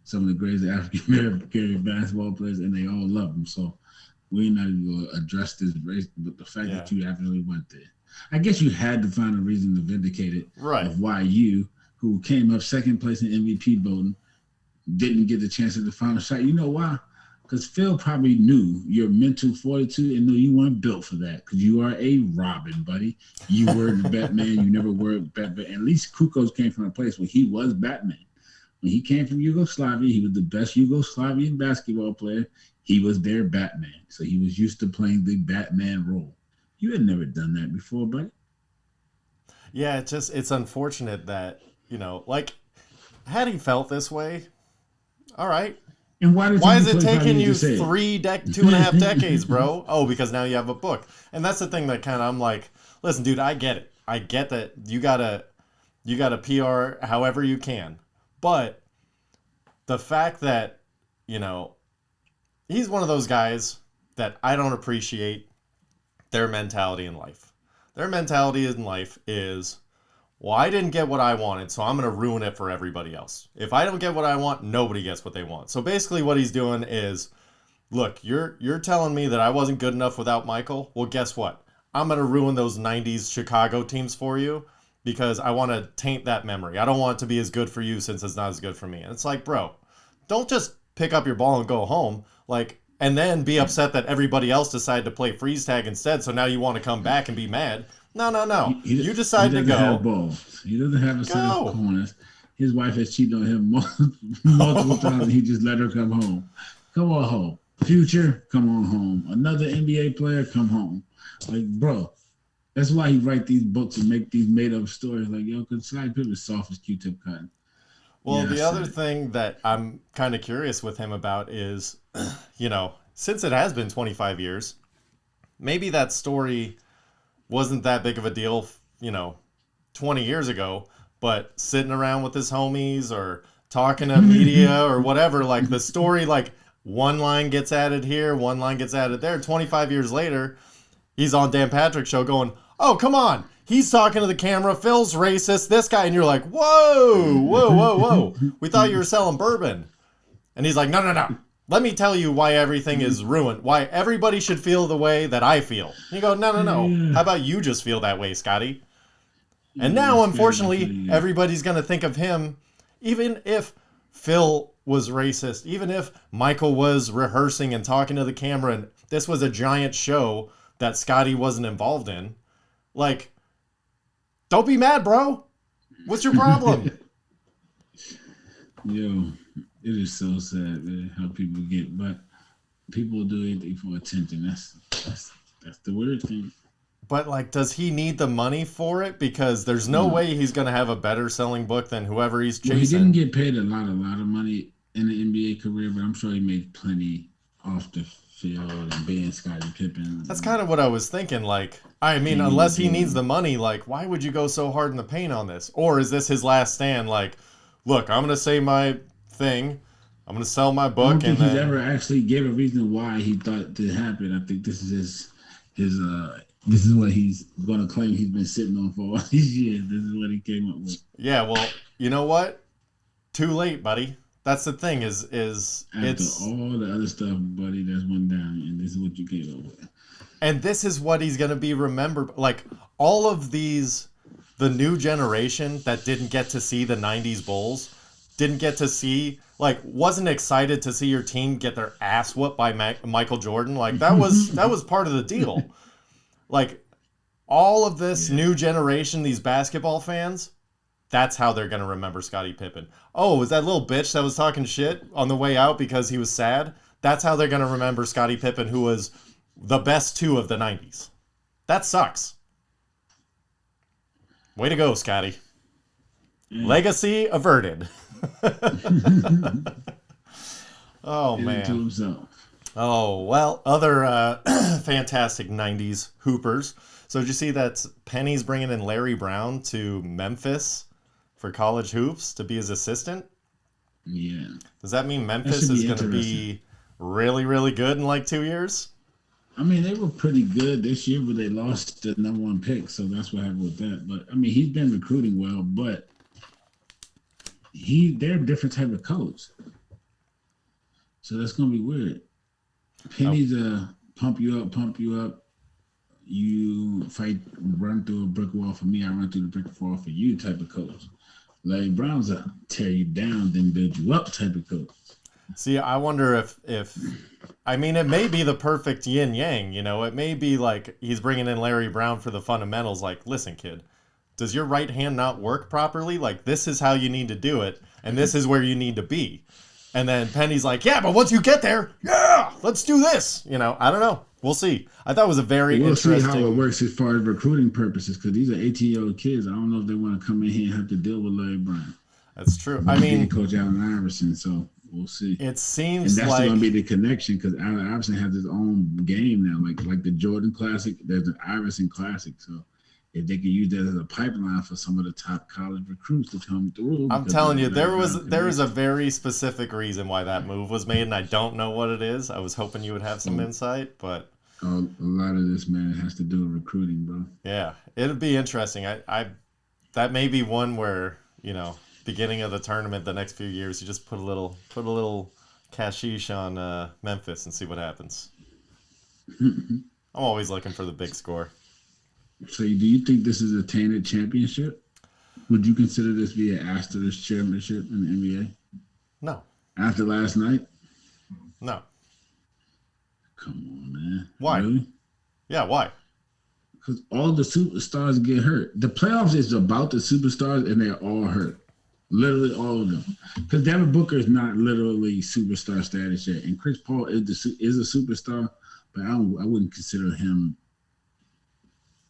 Speaker 3: some of the greatest African-American basketball players, and they all love him. So we're not even going to address this race, but the fact that you actually went there. I guess you had to find a reason to vindicate it of why you, who came up second place in MVP voting, didn't get the chance at the final shot. You know why? Because Phil probably knew your mental fortitude and knew you weren't built for that because you are a Robin, buddy. You were the Batman. You never were Batman. At least Kukos came from a place where he was Batman. When he came from Yugoslavia, he was the best Yugoslavian basketball player. He was their Batman. So he was used to playing the Batman role. You had never done that before, buddy.
Speaker 2: Yeah, it's unfortunate that, like, had he felt this way, all right.
Speaker 3: And why
Speaker 2: is it taking you 2.5 decades, bro? Oh, because now you have a book. And that's the thing that kind of I'm like, listen, dude, I get it. I get that you gotta PR however you can. But the fact that, he's one of those guys that I don't appreciate their mentality in life. Their mentality in life is, well, I didn't get what I wanted, so I'm going to ruin it for everybody else. If I don't get what I want, nobody gets what they want. So basically what he's doing is, look, you're telling me that I wasn't good enough without Michael? Well, guess what? I'm going to ruin those 90s Chicago teams for you because I want to taint that memory. I don't want it to be as good for you since it's not as good for me. And it's like, bro, don't just pick up your ball and go home. And then be upset that everybody else decided to play freeze tag instead, so now you want to come back and be mad. No. You decide to go.
Speaker 3: Have balls. He doesn't have a set of corners. His wife has cheated on him multiple times, and he just let her come home. Come on home. Future, come on home. Another NBA player, come home. Like, bro, that's why he write these books and make these made-up stories. Like, yo, because Scottie Pippen is soft as Q-tip cotton.
Speaker 2: Well, the other thing that I'm kind of curious with him about is, since it has been 25 years, maybe that story wasn't that big of a deal, 20 years ago, but sitting around with his homies or talking to media or whatever, like the story, like one line gets added here, one line gets added there. 25 years later, he's on Dan Patrick's show going, oh, come on. He's talking to the camera. Phil's racist. This guy. And you're like, whoa. We thought you were selling bourbon. And he's like, no. Let me tell you why everything is ruined. Why everybody should feel the way that I feel. And you go, no. How about you just feel that way, Scottie? And now, unfortunately, everybody's going to think of him, even if Phil was racist, even if Michael was rehearsing and talking to the camera, and this was a giant show that Scottie wasn't involved in. Like, don't be mad, bro. What's your problem?
Speaker 3: Yo, it is so sad, man, how people get, but people do anything for attention. That's the weird thing.
Speaker 2: But, does he need the money for it? Because there's no way he's going to have a better selling book than whoever he's chasing.
Speaker 3: Well, he didn't get paid a lot of money in the NBA career, but I'm sure he made plenty off the field and being Scottie Pippen.
Speaker 2: That's kind of what I was thinking. Unless he needs the money, why would you go so hard in the paint on this? Or is this his last stand? Look, I'm going to say my thing. I'm going to sell my book.
Speaker 3: I don't think he's ever actually gave a reason why he thought it happened. I think this is this is what he's going to claim he's been sitting on for all these years. This is what he came up with.
Speaker 2: Yeah, well, you know what? Too late, buddy. That's the thing is
Speaker 3: after
Speaker 2: it's
Speaker 3: all the other stuff, buddy, that's went down, and this is what you came up with.
Speaker 2: And this is what he's going to be remembered. All of these, the new generation that didn't get to see the 90s Bulls, didn't get to see, wasn't excited to see your team get their ass whooped by Michael Jordan. That was part of the deal. All of this new generation, these basketball fans, that's how they're going to remember Scottie Pippen. Oh, was that little bitch that was talking shit on the way out because he was sad? That's how they're going to remember Scottie Pippen, who was the best two of the 90s. That sucks. Way to go, Scottie. Legacy averted. Oh, man. Oh, well, other fantastic 90s hoopers. So did you see that Penny's bringing in Larry Brown to Memphis for college hoops to be his assistant?
Speaker 3: Yeah.
Speaker 2: Does that mean
Speaker 3: That
Speaker 2: Memphis
Speaker 3: should
Speaker 2: is
Speaker 3: be
Speaker 2: going to
Speaker 3: interesting.
Speaker 2: be really, really good in like 2 years?
Speaker 3: I mean, they were pretty good this year, but they lost the number 1 pick, so that's what happened with that. But I mean, he's been recruiting well, but they're a different type of coach, so that's gonna be weird. Penny's pump you up. You fight, run through a brick wall for me. I run through the brick wall for you type of coach. Larry Brown's a tear you down, then build you up type of coach.
Speaker 2: See, I wonder if I mean, it may be the perfect yin yang, you know. It may be like he's bringing in Larry Brown for the fundamentals. Like, listen, kid, does your right hand not work properly? Like, this is how you need to do it, and this is where you need to be. And then Penny's like, yeah, but once you get there, yeah, let's do this. You know, I don't know. We'll see. I thought it was a very interesting.
Speaker 3: We'll see how it works as far as recruiting purposes, because these are 18-year-old kids. I don't know if they want to come in here and have to deal with Larry Brown.
Speaker 2: That's true. I mean,
Speaker 3: Coach Allen Iverson, so we'll see.
Speaker 2: It seems
Speaker 3: and that's
Speaker 2: like
Speaker 3: going to be the connection, because Allen Iverson has his own game now, like the Jordan Classic. There's an Iverson Classic, so if they could use that as a pipeline for some of the top college recruits to come through.
Speaker 2: I'm telling you, there is a very specific reason why that move was made, and I don't know what it is. I was hoping you would have some insight, but
Speaker 3: a lot of this, man, has to do with recruiting, bro.
Speaker 2: Yeah, it'd be interesting. I that may be one where, you know, beginning of the tournament, the next few years, you just put a little cashish on Memphis and see what happens. I'm always looking for the big score.
Speaker 3: So, do you think this is a tainted championship? Would you consider this be an asterisk championship in the NBA?
Speaker 2: No.
Speaker 3: After last night?
Speaker 2: No.
Speaker 3: Come on, man.
Speaker 2: Why?
Speaker 3: Really?
Speaker 2: Yeah, why?
Speaker 3: Because all the superstars get hurt. The playoffs is about the superstars, and they're all hurt. Literally all of them. Because Devin Booker is not literally superstar status yet, and Chris Paul is a superstar, but I wouldn't consider him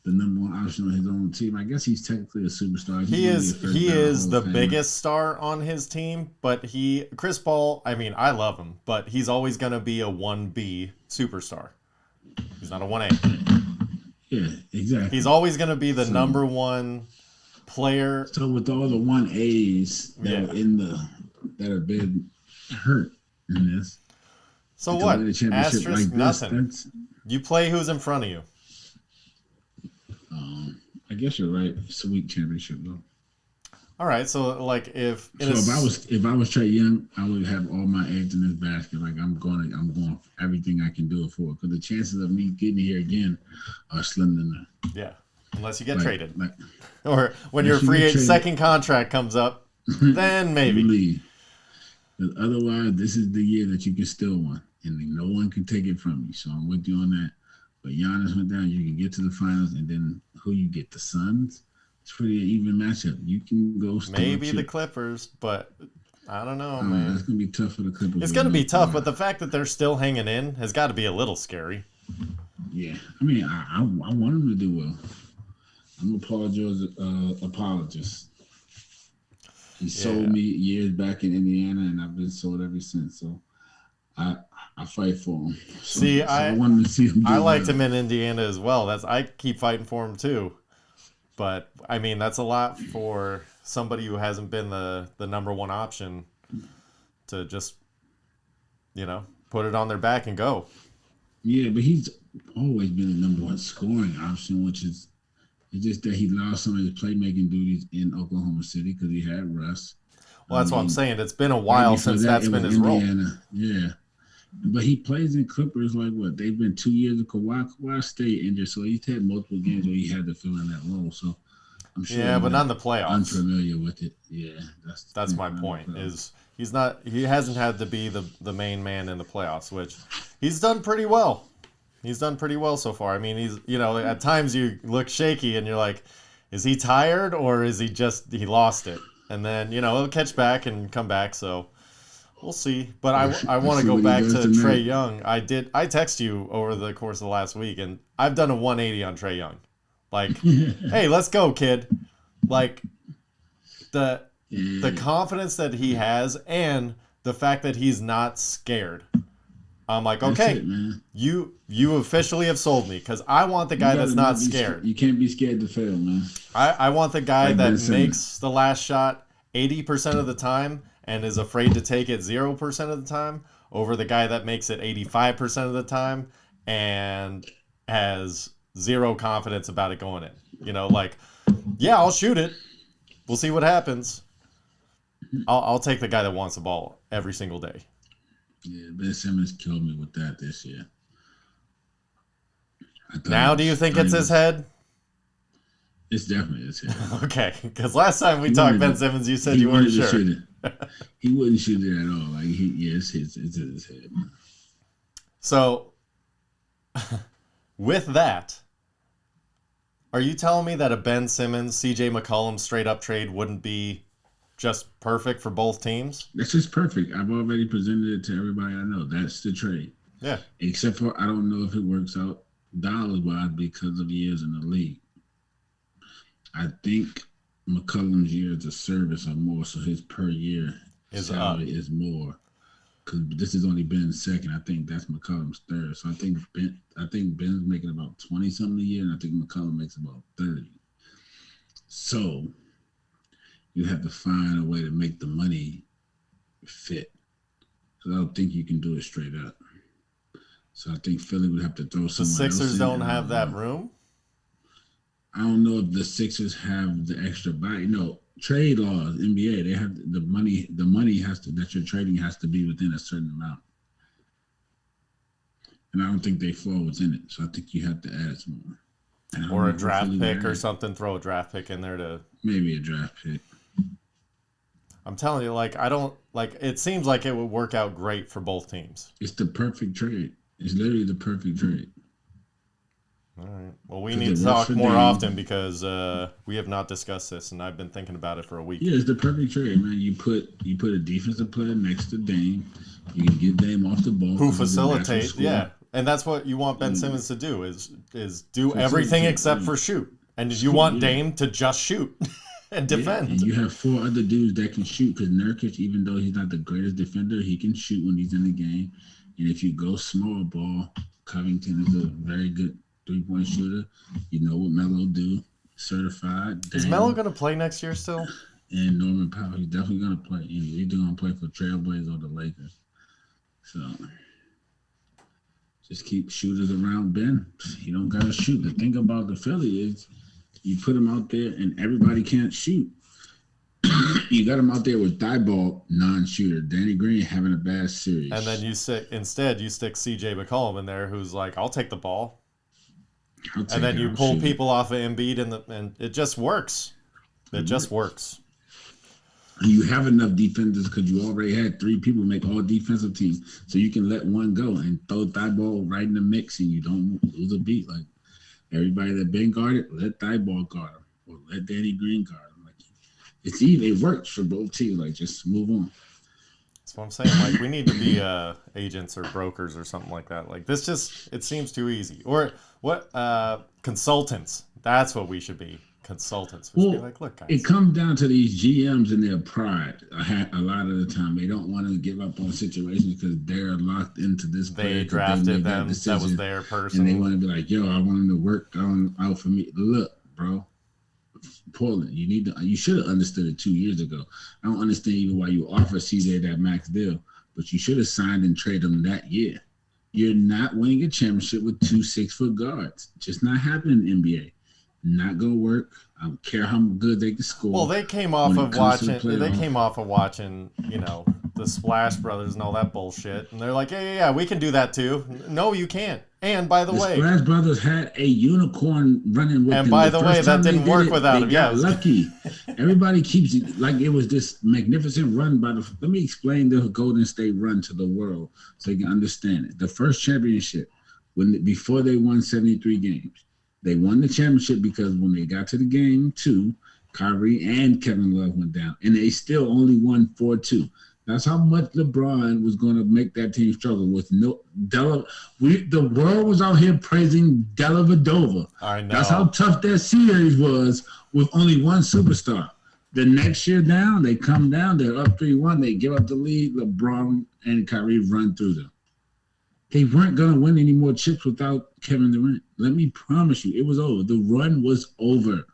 Speaker 3: the number 1 option on his own team. I guess he's technically a superstar.
Speaker 2: He is the biggest star on his team, but Chris Paul, I mean, I love him, but he's always going to be a 1B superstar. He's not a 1A.
Speaker 3: Yeah, exactly.
Speaker 2: He's always going to be the number 1 player.
Speaker 3: So with all the 1As that have been hurt in this.
Speaker 2: So what? Asterisk,
Speaker 3: like
Speaker 2: nothing. You play who's in front of you.
Speaker 3: I guess you're right. It's a weak championship, though.
Speaker 2: All right, so like if
Speaker 3: I was Trey Young, I would have all my eggs in this basket. Like I'm going everything I can do it for, because the chances of me getting here again are slim to none.
Speaker 2: Yeah, unless you get traded, or when your free agent second contract comes up, then maybe.
Speaker 3: Because otherwise, this is the year that you can still win, and no one can take it from you. So I'm with you on that. But Giannis went down. You can get to the finals, and then who you get? The Suns. It's pretty even matchup. You can go.
Speaker 2: Maybe the Clippers, but I don't know, man.
Speaker 3: It's gonna be tough for the Clippers.
Speaker 2: It's gonna be tough, but the fact that they're still hanging in has got to be a little scary.
Speaker 3: Yeah, I mean, I want them to do well. I'm a Paul George apologist. He sold me years back in Indiana, and I've been sold ever since. So I fight for him. I wanted to see him.
Speaker 2: I liked him in Indiana as well. I keep fighting for him too. But I mean, that's a lot for somebody who hasn't been the number 1 option to just, you know, put it on their back and go.
Speaker 3: Yeah, but he's always been the number 1 scoring option, which is it's just that he lost some of his playmaking duties in Oklahoma City because he had Russ.
Speaker 2: Well, that's what I'm saying. It's been a while since that's been his role.
Speaker 3: Yeah. But he plays in Clippers like what? They've been 2 years of Kawhi stayed injured, so he's had multiple games where he had to fill in that role. So I'm sure.
Speaker 2: Yeah, but not in the playoffs.
Speaker 3: Unfamiliar with it. Yeah,
Speaker 2: that's my point. He hasn't had to be the main man in the playoffs, which he's done pretty well. He's done pretty well so far. I mean, he's, you know, at times you look shaky and you're like, is he tired or is he lost it? And then, you know, he'll catch back and come back. So we'll see. But I want to go back to Trey Young. I text you over the course of the last week, and I've done a 180 on Trey Young. Like, hey, let's go, kid. Like, the confidence that he has and the fact that he's not scared. I'm like,
Speaker 3: That's
Speaker 2: okay,
Speaker 3: it, man.
Speaker 2: you officially have sold me because I want the guy that's not scared.
Speaker 3: You can't be scared to fail, man.
Speaker 2: I want the guy
Speaker 3: Like Ben
Speaker 2: that
Speaker 3: Simmons.
Speaker 2: makes the last shot 80% of the time and is afraid to take it 0% of the time over the guy that makes it 85% of the time and has zero confidence about it going in. You know, like, yeah, I'll shoot it. We'll see what happens. I'll take the guy that wants the ball every single day.
Speaker 3: Yeah, Ben Simmons killed me with that this year.
Speaker 2: Now, do you think it's his head?
Speaker 3: It's definitely his head.
Speaker 2: Okay, because last time we talked Ben Simmons, you said you weren't sure.
Speaker 3: He wouldn't shoot it at all. Like it's his head.
Speaker 2: So, with that, are you telling me that a Ben Simmons, CJ McCollum straight up trade wouldn't be just perfect for both teams?
Speaker 3: That's just perfect. I've already presented it to everybody I know. That's the trade.
Speaker 2: Yeah.
Speaker 3: Except for I don't know if it works out dollars-wise because of years in the league. I think McCollum's years of service are more, so his per year salary is more. Because this has only been second. I think that's McCollum's third. So I think Ben's making about 20-something a year, and I think McCollum makes about 30. So you have to find a way to make the money fit. Because I don't think you can do it straight up. So I think Philly would have to throw someone else in.
Speaker 2: The Sixers don't have that room?
Speaker 3: I don't know if the Sixers have the extra buy. No, trade laws, NBA, they have the money. The money has to that you're trading has to be within a certain amount, and I don't think they fall within it. So I think you have to add some more.
Speaker 2: Or a draft pick or something. Throw a draft pick in there to
Speaker 3: maybe a draft pick.
Speaker 2: I'm telling you, like it seems like it would work out great for both teams.
Speaker 3: It's the perfect trade. It's literally the perfect trade.
Speaker 2: All right. Well, we need to talk more often because we have not discussed this, and I've been thinking about it for a week.
Speaker 3: Yeah, it's the perfect trade, man. You put a defensive player next to Dame. You can get Dame off the ball.
Speaker 2: Who facilitates? Yeah, and that's what you want Ben Simmons to do is do everything except for shoot. And you want Dame to just shoot and defend.
Speaker 3: And you have 4 other dudes that can shoot because Nurkic, even though he's not the greatest defender, he can shoot when he's in the game. And if you go small ball, Covington is a very good 3-point shooter. You know what Melo do. Certified.
Speaker 2: Is Melo going to play next year still?
Speaker 3: And Norman Powell, he's definitely going to play. And he's either going to play for Trailblazers or the Lakers. So just keep shooters around Ben. He don't got to shoot. The thing about the Philly is you put him out there and everybody can't shoot. You got him out there with Thibault, non-shooter. Danny Green having a bad series.
Speaker 2: And then you stick CJ McCollum in there who's like, I'll take the ball. And then you pull people off of Embiid and it just works. It just works.
Speaker 3: And you have enough defenders because you already had 3 people make all defensive teams. So you can let one go and throw Thibault right in the mix and you don't lose a beat. Like everybody that been guarded, let Thibault guard him or let Danny Green guard him. Like it's even, it works for both teams. Like just move on.
Speaker 2: That's what I'm saying. Like we need to be agents or brokers or something like that. Like this it seems too easy. Or what consultants? That's what we should be. Consultants. We should be like, look, guys.
Speaker 3: It comes down to these GMs and their pride. A lot of the time, they don't want to give up on situations because they're locked into this.
Speaker 2: They drafted them. That was their person,
Speaker 3: and they want to be like, "Yo, I want him to work out for me." Look, bro, Portland, you should have understood it 2 years ago. I don't understand even why you offer CJ that max deal, but you should have signed and traded him that year. You're not winning a championship with 2 6-foot guards. Just not happening in the NBA. Not gonna work. I don't care how good they can score.
Speaker 2: Well, they came off of watching. You know, the Splash Brothers and all that bullshit, and they're like, yeah, we can do that too. No, you can't. And by the way,
Speaker 3: Splash Brothers had a unicorn running with them.
Speaker 2: And by the way, that didn't work without him.
Speaker 3: Yeah, lucky. Everybody keeps it like it was this magnificent run by the. Let me explain the Golden State run to the world so you can understand it. The first championship, before they won 73 games. They won the championship because when they got to the game 2, Kyrie and Kevin Love went down, and they still only won 4-2. That's how much LeBron was going to make that team struggle with no Della. The world was out here praising Della Vadova.
Speaker 2: I know.
Speaker 3: That's how tough that series was with only one superstar. The next year down, they come down. They're up 3-1. They give up the lead. LeBron and Kyrie run through them. They weren't gonna win any more chips without Kevin Durant. Let me promise you, it was over. The run was over,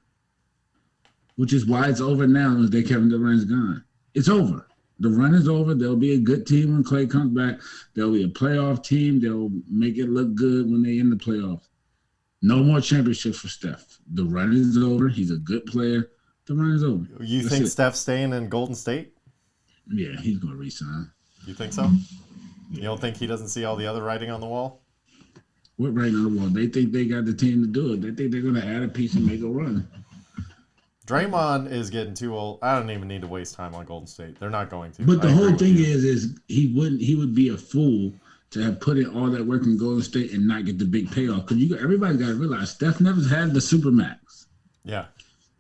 Speaker 3: which is why it's over now. Is that Kevin Durant's gone? It's over. The run is over. There'll be a good team when Clay comes back. There'll be a playoff team. They'll make it look good when they in the playoffs. No more championships for Steph. The run is over. He's a good player. The run is over.
Speaker 2: You
Speaker 3: That's
Speaker 2: think
Speaker 3: it.
Speaker 2: Steph's staying in Golden State?
Speaker 3: Yeah, he's gonna resign.
Speaker 2: You think so? You don't think he doesn't see all the other writing on the wall?
Speaker 3: What writing on the wall? They think they got the team to do it. They think they're gonna add a piece and make a run.
Speaker 2: Draymond is getting too old. I don't even need to waste time on Golden State. They're not going to.
Speaker 3: But the
Speaker 2: I agree
Speaker 3: whole
Speaker 2: with
Speaker 3: thing
Speaker 2: you.
Speaker 3: is he would be a fool to have put in all that work in Golden State and not get the big payoff. Because everybody got to realize Steph never had the supermax.
Speaker 2: Yeah.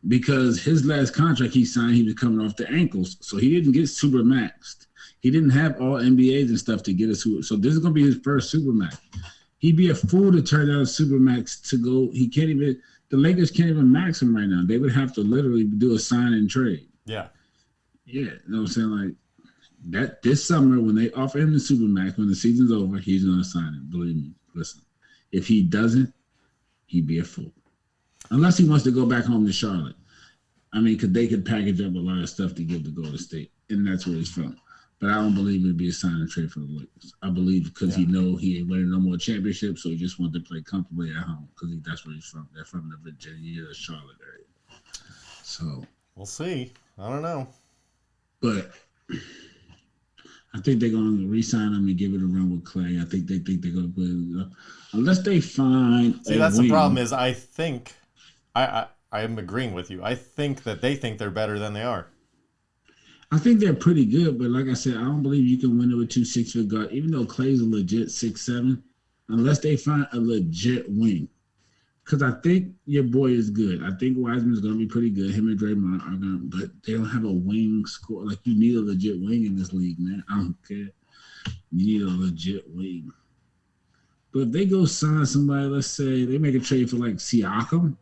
Speaker 3: Because his last contract he signed, he was coming off the ankles, so he didn't get supermaxed. He didn't have all NBAs and stuff to get a super. So this is gonna be his first supermax. He'd be a fool to turn down a supermax to go. He can't even. The Lakers can't even max him right now. They would have to literally do a sign and trade.
Speaker 2: Yeah.
Speaker 3: Yeah, you know what I'm saying? Like that this summer when they offer him the supermax, when the season's over, he's gonna sign it. Believe me. Listen, if he doesn't, he'd be a fool. Unless he wants to go back home to Charlotte. I mean, because they could package up a lot of stuff to give to Golden State, and that's where he's from. But I don't believe it'd be a sign and trade for the Lakers. I believe because he know he ain't winning no more championships, so he just wants to play comfortably at home because that's where he's from. They're from the Virginia, Charlotte area. So
Speaker 2: we'll see. I don't know.
Speaker 3: But I think they're going to re-sign him and give it a run with Clay. I think they're going to put it, unless they find.
Speaker 2: See, that's the problem. Is I think I am agreeing with you. I think that they think they're better than they are.
Speaker 3: I think they're pretty good, but like I said, I don't believe you can win it with 2 6-foot guards, even though Clay's a legit 6'7", unless they find a legit wing. Because I think your boy is good. I think Wiseman's going to be pretty good. Him and Draymond are going to, but they don't have a wing score. Like, you need a legit wing in this league, man. I don't care. You need a legit wing. But if they go sign somebody, let's say they make a trade for like Siakam,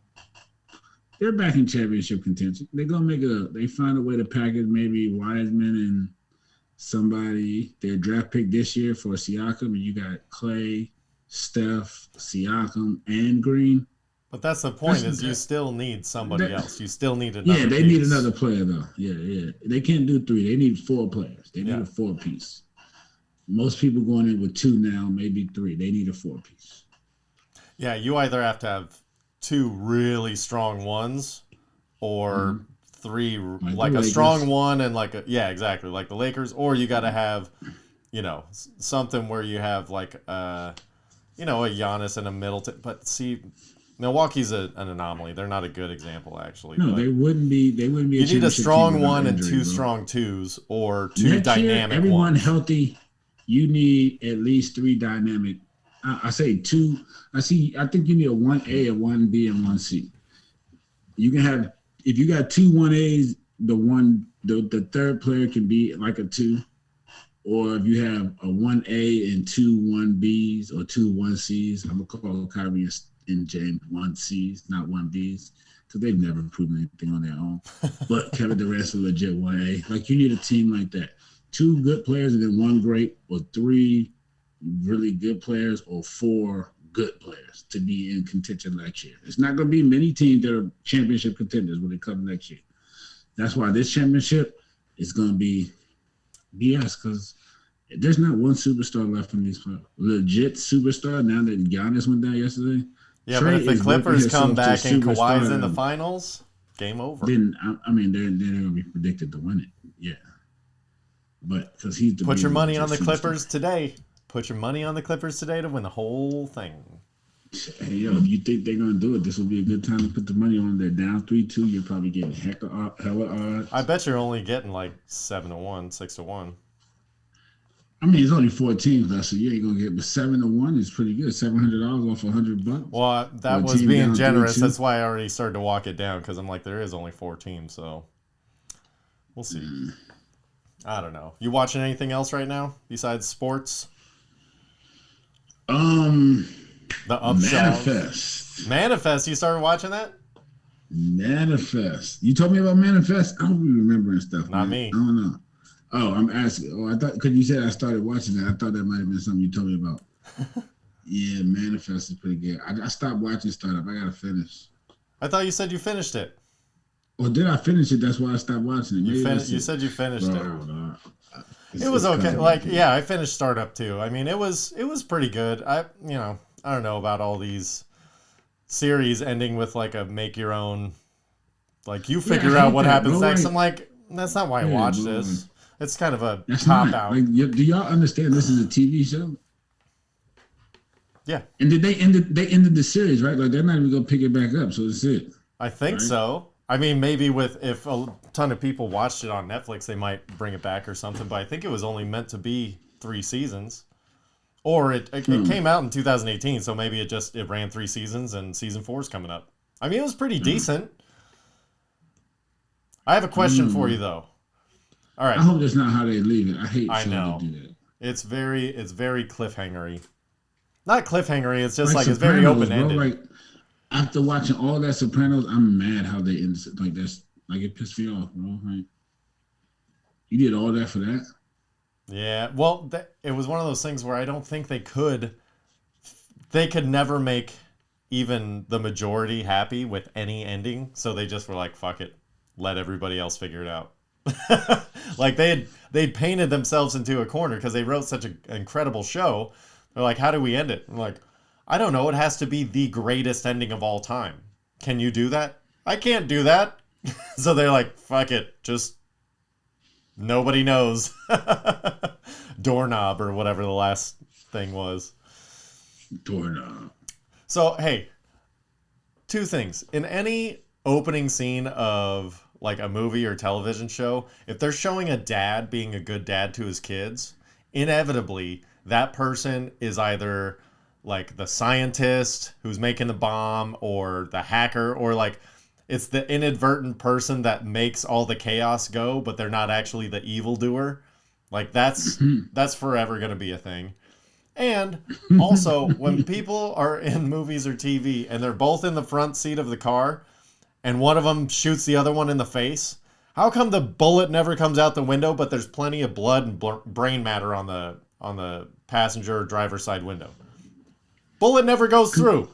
Speaker 3: they're back in championship contention. They're gonna they find a way to package maybe Wiseman and somebody, their draft pick this year for Siakam, and you got Clay, Steph, Siakam, and Green.
Speaker 2: But that's the point, is you still need somebody else. You still need another
Speaker 3: Yeah, they
Speaker 2: piece.
Speaker 3: need another player though. Yeah. They can't do 3. They need 4 players. They need a 4-piece. Most people going in with 2 now, maybe 3. They need a 4-piece.
Speaker 2: Yeah, you either have to have 2 really strong ones or 3 like a strong one and like exactly, like the Lakers, or you got to have something where you have like a Giannis and a Middleton. But see, Milwaukee's an anomaly. They're not a good example actually.
Speaker 3: No, they wouldn't be. They wouldn't be.
Speaker 2: You need a strong one and 2 strong 2s, or 2 dynamic
Speaker 3: year, everyone
Speaker 2: ones.
Speaker 3: Healthy. You need at least 3 dynamic. I say 2. I think you need a 1A, a 1B, and 1C. You can have, if you got 2 1As, the third player can be like a 2. Or if you have a 1A and 2 1Bs or 2 1Cs, I'm gonna call Kyrie and James 1Cs, not 1Bs, because they've never proven anything on their own. But Kevin Durant's a legit 1A. Like, you need a team like that. 2 good players and then 1 great, or 3 really good players, or 4 good players to be in contention next year. It's not going to be many teams that are championship contenders when it comes next year. That's why this championship is going to be BS, because there's not one superstar left from these players. Legit superstar, now that Giannis went down yesterday.
Speaker 2: Yeah,
Speaker 3: Trey
Speaker 2: but if the
Speaker 3: is
Speaker 2: Clippers
Speaker 3: working
Speaker 2: come
Speaker 3: himself
Speaker 2: back
Speaker 3: to
Speaker 2: and
Speaker 3: superstar
Speaker 2: Kawhi's in the
Speaker 3: now.
Speaker 2: finals, game over.
Speaker 3: Then, I mean, they're going to be predicted to win it. Yeah. But because he's the
Speaker 2: Put your money
Speaker 3: legit
Speaker 2: on the
Speaker 3: superstar.
Speaker 2: Clippers today. Put your money on the Clippers today to win the whole thing.
Speaker 3: Hey, yo, if you think they're going to do it, this will be a good time to put the money on. They're down 3-2. You're probably getting hella odds.
Speaker 2: I bet you're only getting like 7-1, 6-1.
Speaker 3: I mean, it's only 4 teams left, so you ain't going to get, but 7-1 is pretty good. $700 off $100.
Speaker 2: Well, that
Speaker 3: For a
Speaker 2: was
Speaker 3: team
Speaker 2: being
Speaker 3: down
Speaker 2: generous.
Speaker 3: 3-2.
Speaker 2: That's why I already started to walk it down, because I'm like, there is only 4 teams, so we'll see. I don't know. You watching anything else right now besides sports? The upside. Manifest. You started watching that?
Speaker 3: Manifest. You told me about Manifest? I don't be remembering stuff.
Speaker 2: Not
Speaker 3: man.
Speaker 2: me.
Speaker 3: I don't know. Oh, I'm asking. Oh, I thought, because you said I started watching that. I thought that might have been something you told me about. Yeah, Manifest is pretty good. I stopped watching Startup. I gotta finish.
Speaker 2: I thought you said you finished it.
Speaker 3: Or did I finish it? That's why I stopped watching it.
Speaker 2: You said you finished it.
Speaker 3: No.
Speaker 2: It was okay. Like, yeah, I finished Startup too. I mean, it was pretty good. I don't know about all these series ending with like a make your own, like you figure out what happens next. I'm like, that's not why I watched this. It's kind of a cop out.
Speaker 3: Like, do y'all understand this is a TV show?
Speaker 2: Yeah.
Speaker 3: And did they ended the series, right? Like they're not even gonna pick it back up, so that's it.
Speaker 2: I think so. I mean, maybe if a ton of people watched it on Netflix, they might bring it back or something. But I think it was only meant to be 3 seasons, or it came out in 2018, so maybe it ran 3 seasons and season 4 is coming up. I mean, it was pretty decent. I have a question for you though. All right.
Speaker 3: I hope that's not how they leave it. I hate shows that do that.
Speaker 2: It's very cliffhangery. Not cliffhangery. It's just like it's
Speaker 3: Sopranos,
Speaker 2: very open ended.
Speaker 3: Like after watching all that Sopranos, I'm mad how they ended. Like that's like it pissed me off, bro. Like, you did all that for that?
Speaker 2: Yeah. Well, it was one of those things where I don't think they could never make even the majority happy with any ending. So they just were like, "Fuck it, let everybody else figure it out." Like they'd painted themselves into a corner because they wrote such an incredible show. They're like, how do we end it? I'm like, I don't know. It has to be the greatest ending of all time. Can you do that? I can't do that. So they're like, fuck it. Just nobody knows. Doorknob or whatever the last thing was.
Speaker 3: Doorknob.
Speaker 2: So, hey, 2 things. In any opening scene of like a movie or television show, if they're showing a dad being a good dad to his kids, inevitably that person is either like the scientist who's making the bomb or the hacker, or like it's the inadvertent person that makes all the chaos go, but they're not actually the evildoer. Like that's forever going to be a thing. And also when people are in movies or TV and they're both in the front seat of the car and one of them shoots the other one in the face, how come the bullet never comes out the window, but there's plenty of blood and brain matter on the passenger or driver's side window? Bullet never goes through.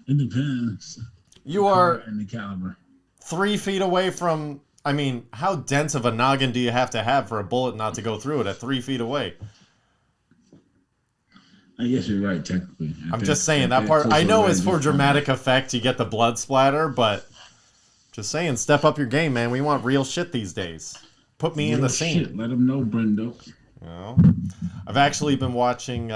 Speaker 3: It depends.
Speaker 2: You are
Speaker 3: in the caliber
Speaker 2: 3 feet away from. I mean, how dense of a noggin do you have to have for a bullet not to go through it at 3 feet away?
Speaker 3: I guess you're right, technically.
Speaker 2: I'm just saying that part. I know it's for dramatic effect. You get the blood splatter, but just saying, step up your game, man. We want real shit these days. Put me in the scene.
Speaker 3: Shit. Let them know, Brendo.
Speaker 2: Well, I've actually been watching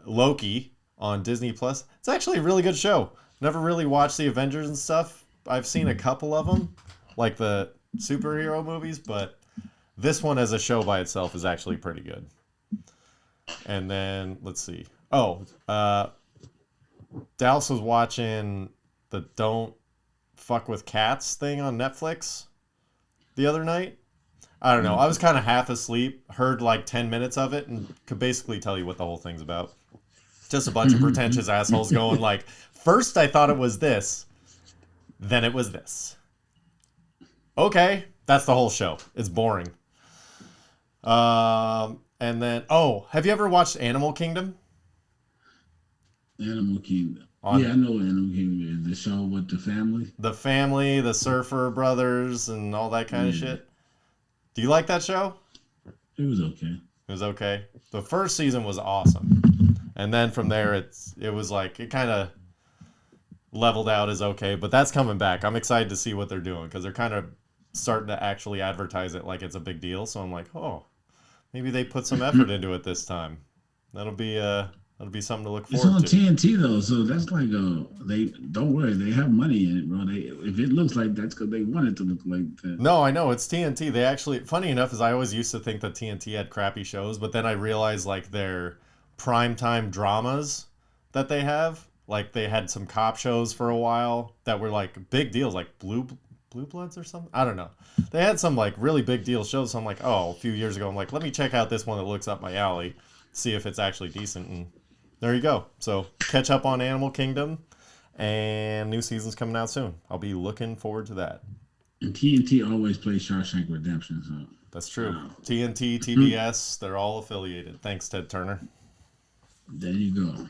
Speaker 2: Loki on Disney Plus. It's actually a really good show. Never really watched the Avengers and stuff. I've seen a couple of them, like the superhero movies, but this one as a show by itself is actually pretty good. And then let's see. Oh, Dallas was watching the Don't Fuck with Cats thing on Netflix the other night. I don't know. I was kind of half asleep, heard like 10 minutes of it, and could basically tell you what the whole thing's about. Just a bunch of pretentious assholes going like, first I thought it was this, then it was this. Okay, that's the whole show. It's boring. And then, have you ever watched Animal Kingdom?
Speaker 3: Animal Kingdom. Yeah, I know what Animal Kingdom is. The show with the family. The
Speaker 2: family, the Surfer Brothers, and all that kind of shit. Do you like that show?
Speaker 3: It was okay.
Speaker 2: It was okay. The first season was awesome. And then from there, it was like, it kind of leveled out as okay. But that's coming back. I'm excited to see what they're doing because they're kind of starting to actually advertise it like it's a big deal. So I'm like, maybe they put some effort into it this time. That'll be something to look forward to.
Speaker 3: It's on TNT though, so that's like they don't worry, they have money in it, bro. If it looks like that's because they want it to look like that.
Speaker 2: No, I know it's TNT. They actually, funny enough, is I always used to think that TNT had crappy shows, but then I realized like their primetime dramas that they have, like they had some cop shows for a while that were like big deals, like Blue Bloods or something. I don't know. They had some like really big deal shows. So I'm like, a few years ago, I'm like, let me check out this one that looks up my alley, see if it's actually decent. And there you go. So catch up on Animal Kingdom, and new season's coming out soon. I'll be looking forward to that.
Speaker 3: And TNT always plays Shawshank Redemption. So
Speaker 2: that's true. TNT, TBS, they're all affiliated. Thanks, Ted Turner.
Speaker 3: There you go.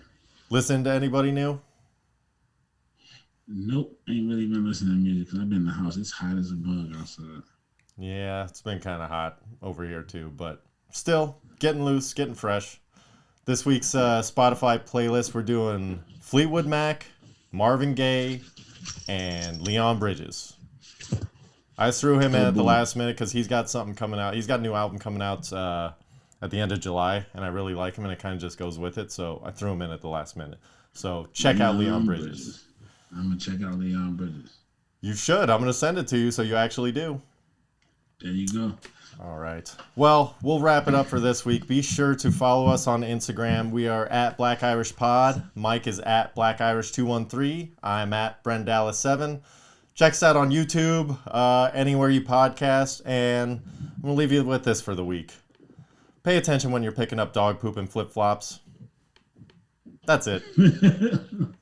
Speaker 2: Listen to anybody new?
Speaker 3: Nope, ain't really been listening to music because I've been in the house. It's hot as a bug outside.
Speaker 2: Yeah, it's been kind of hot over here too, but still getting loose, getting fresh. This week's Spotify playlist, we're doing Fleetwood Mac, Marvin Gaye, and Leon Bridges. I threw him in at the last minute because he's got something coming out. He's got a new album coming out at the end of July, and I really like him, and it kind of just goes with it, so I threw him in at the last minute. So check out Leon Bridges.
Speaker 3: I'm going to check out Leon Bridges.
Speaker 2: You should. I'm going to send it to you so you actually do.
Speaker 3: There you go.
Speaker 2: All right. Well, we'll wrap it up for this week. Be sure to follow us on Instagram. We are at Black Irish Pod. Mike is at Black Irish 213. I'm at Brendallis7. Check us out on YouTube, anywhere you podcast, and I'm going to leave you with this for the week. Pay attention when you're picking up dog poop and flip-flops. That's it.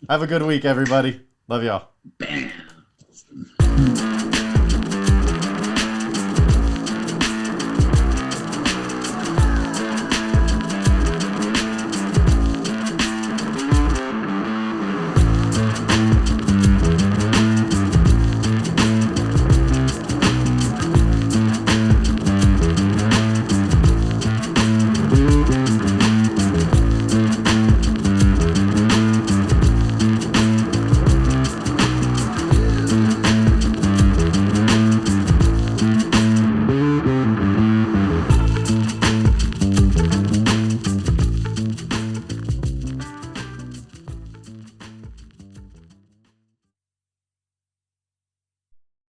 Speaker 2: Have a good week, everybody. Love y'all.
Speaker 3: Bam.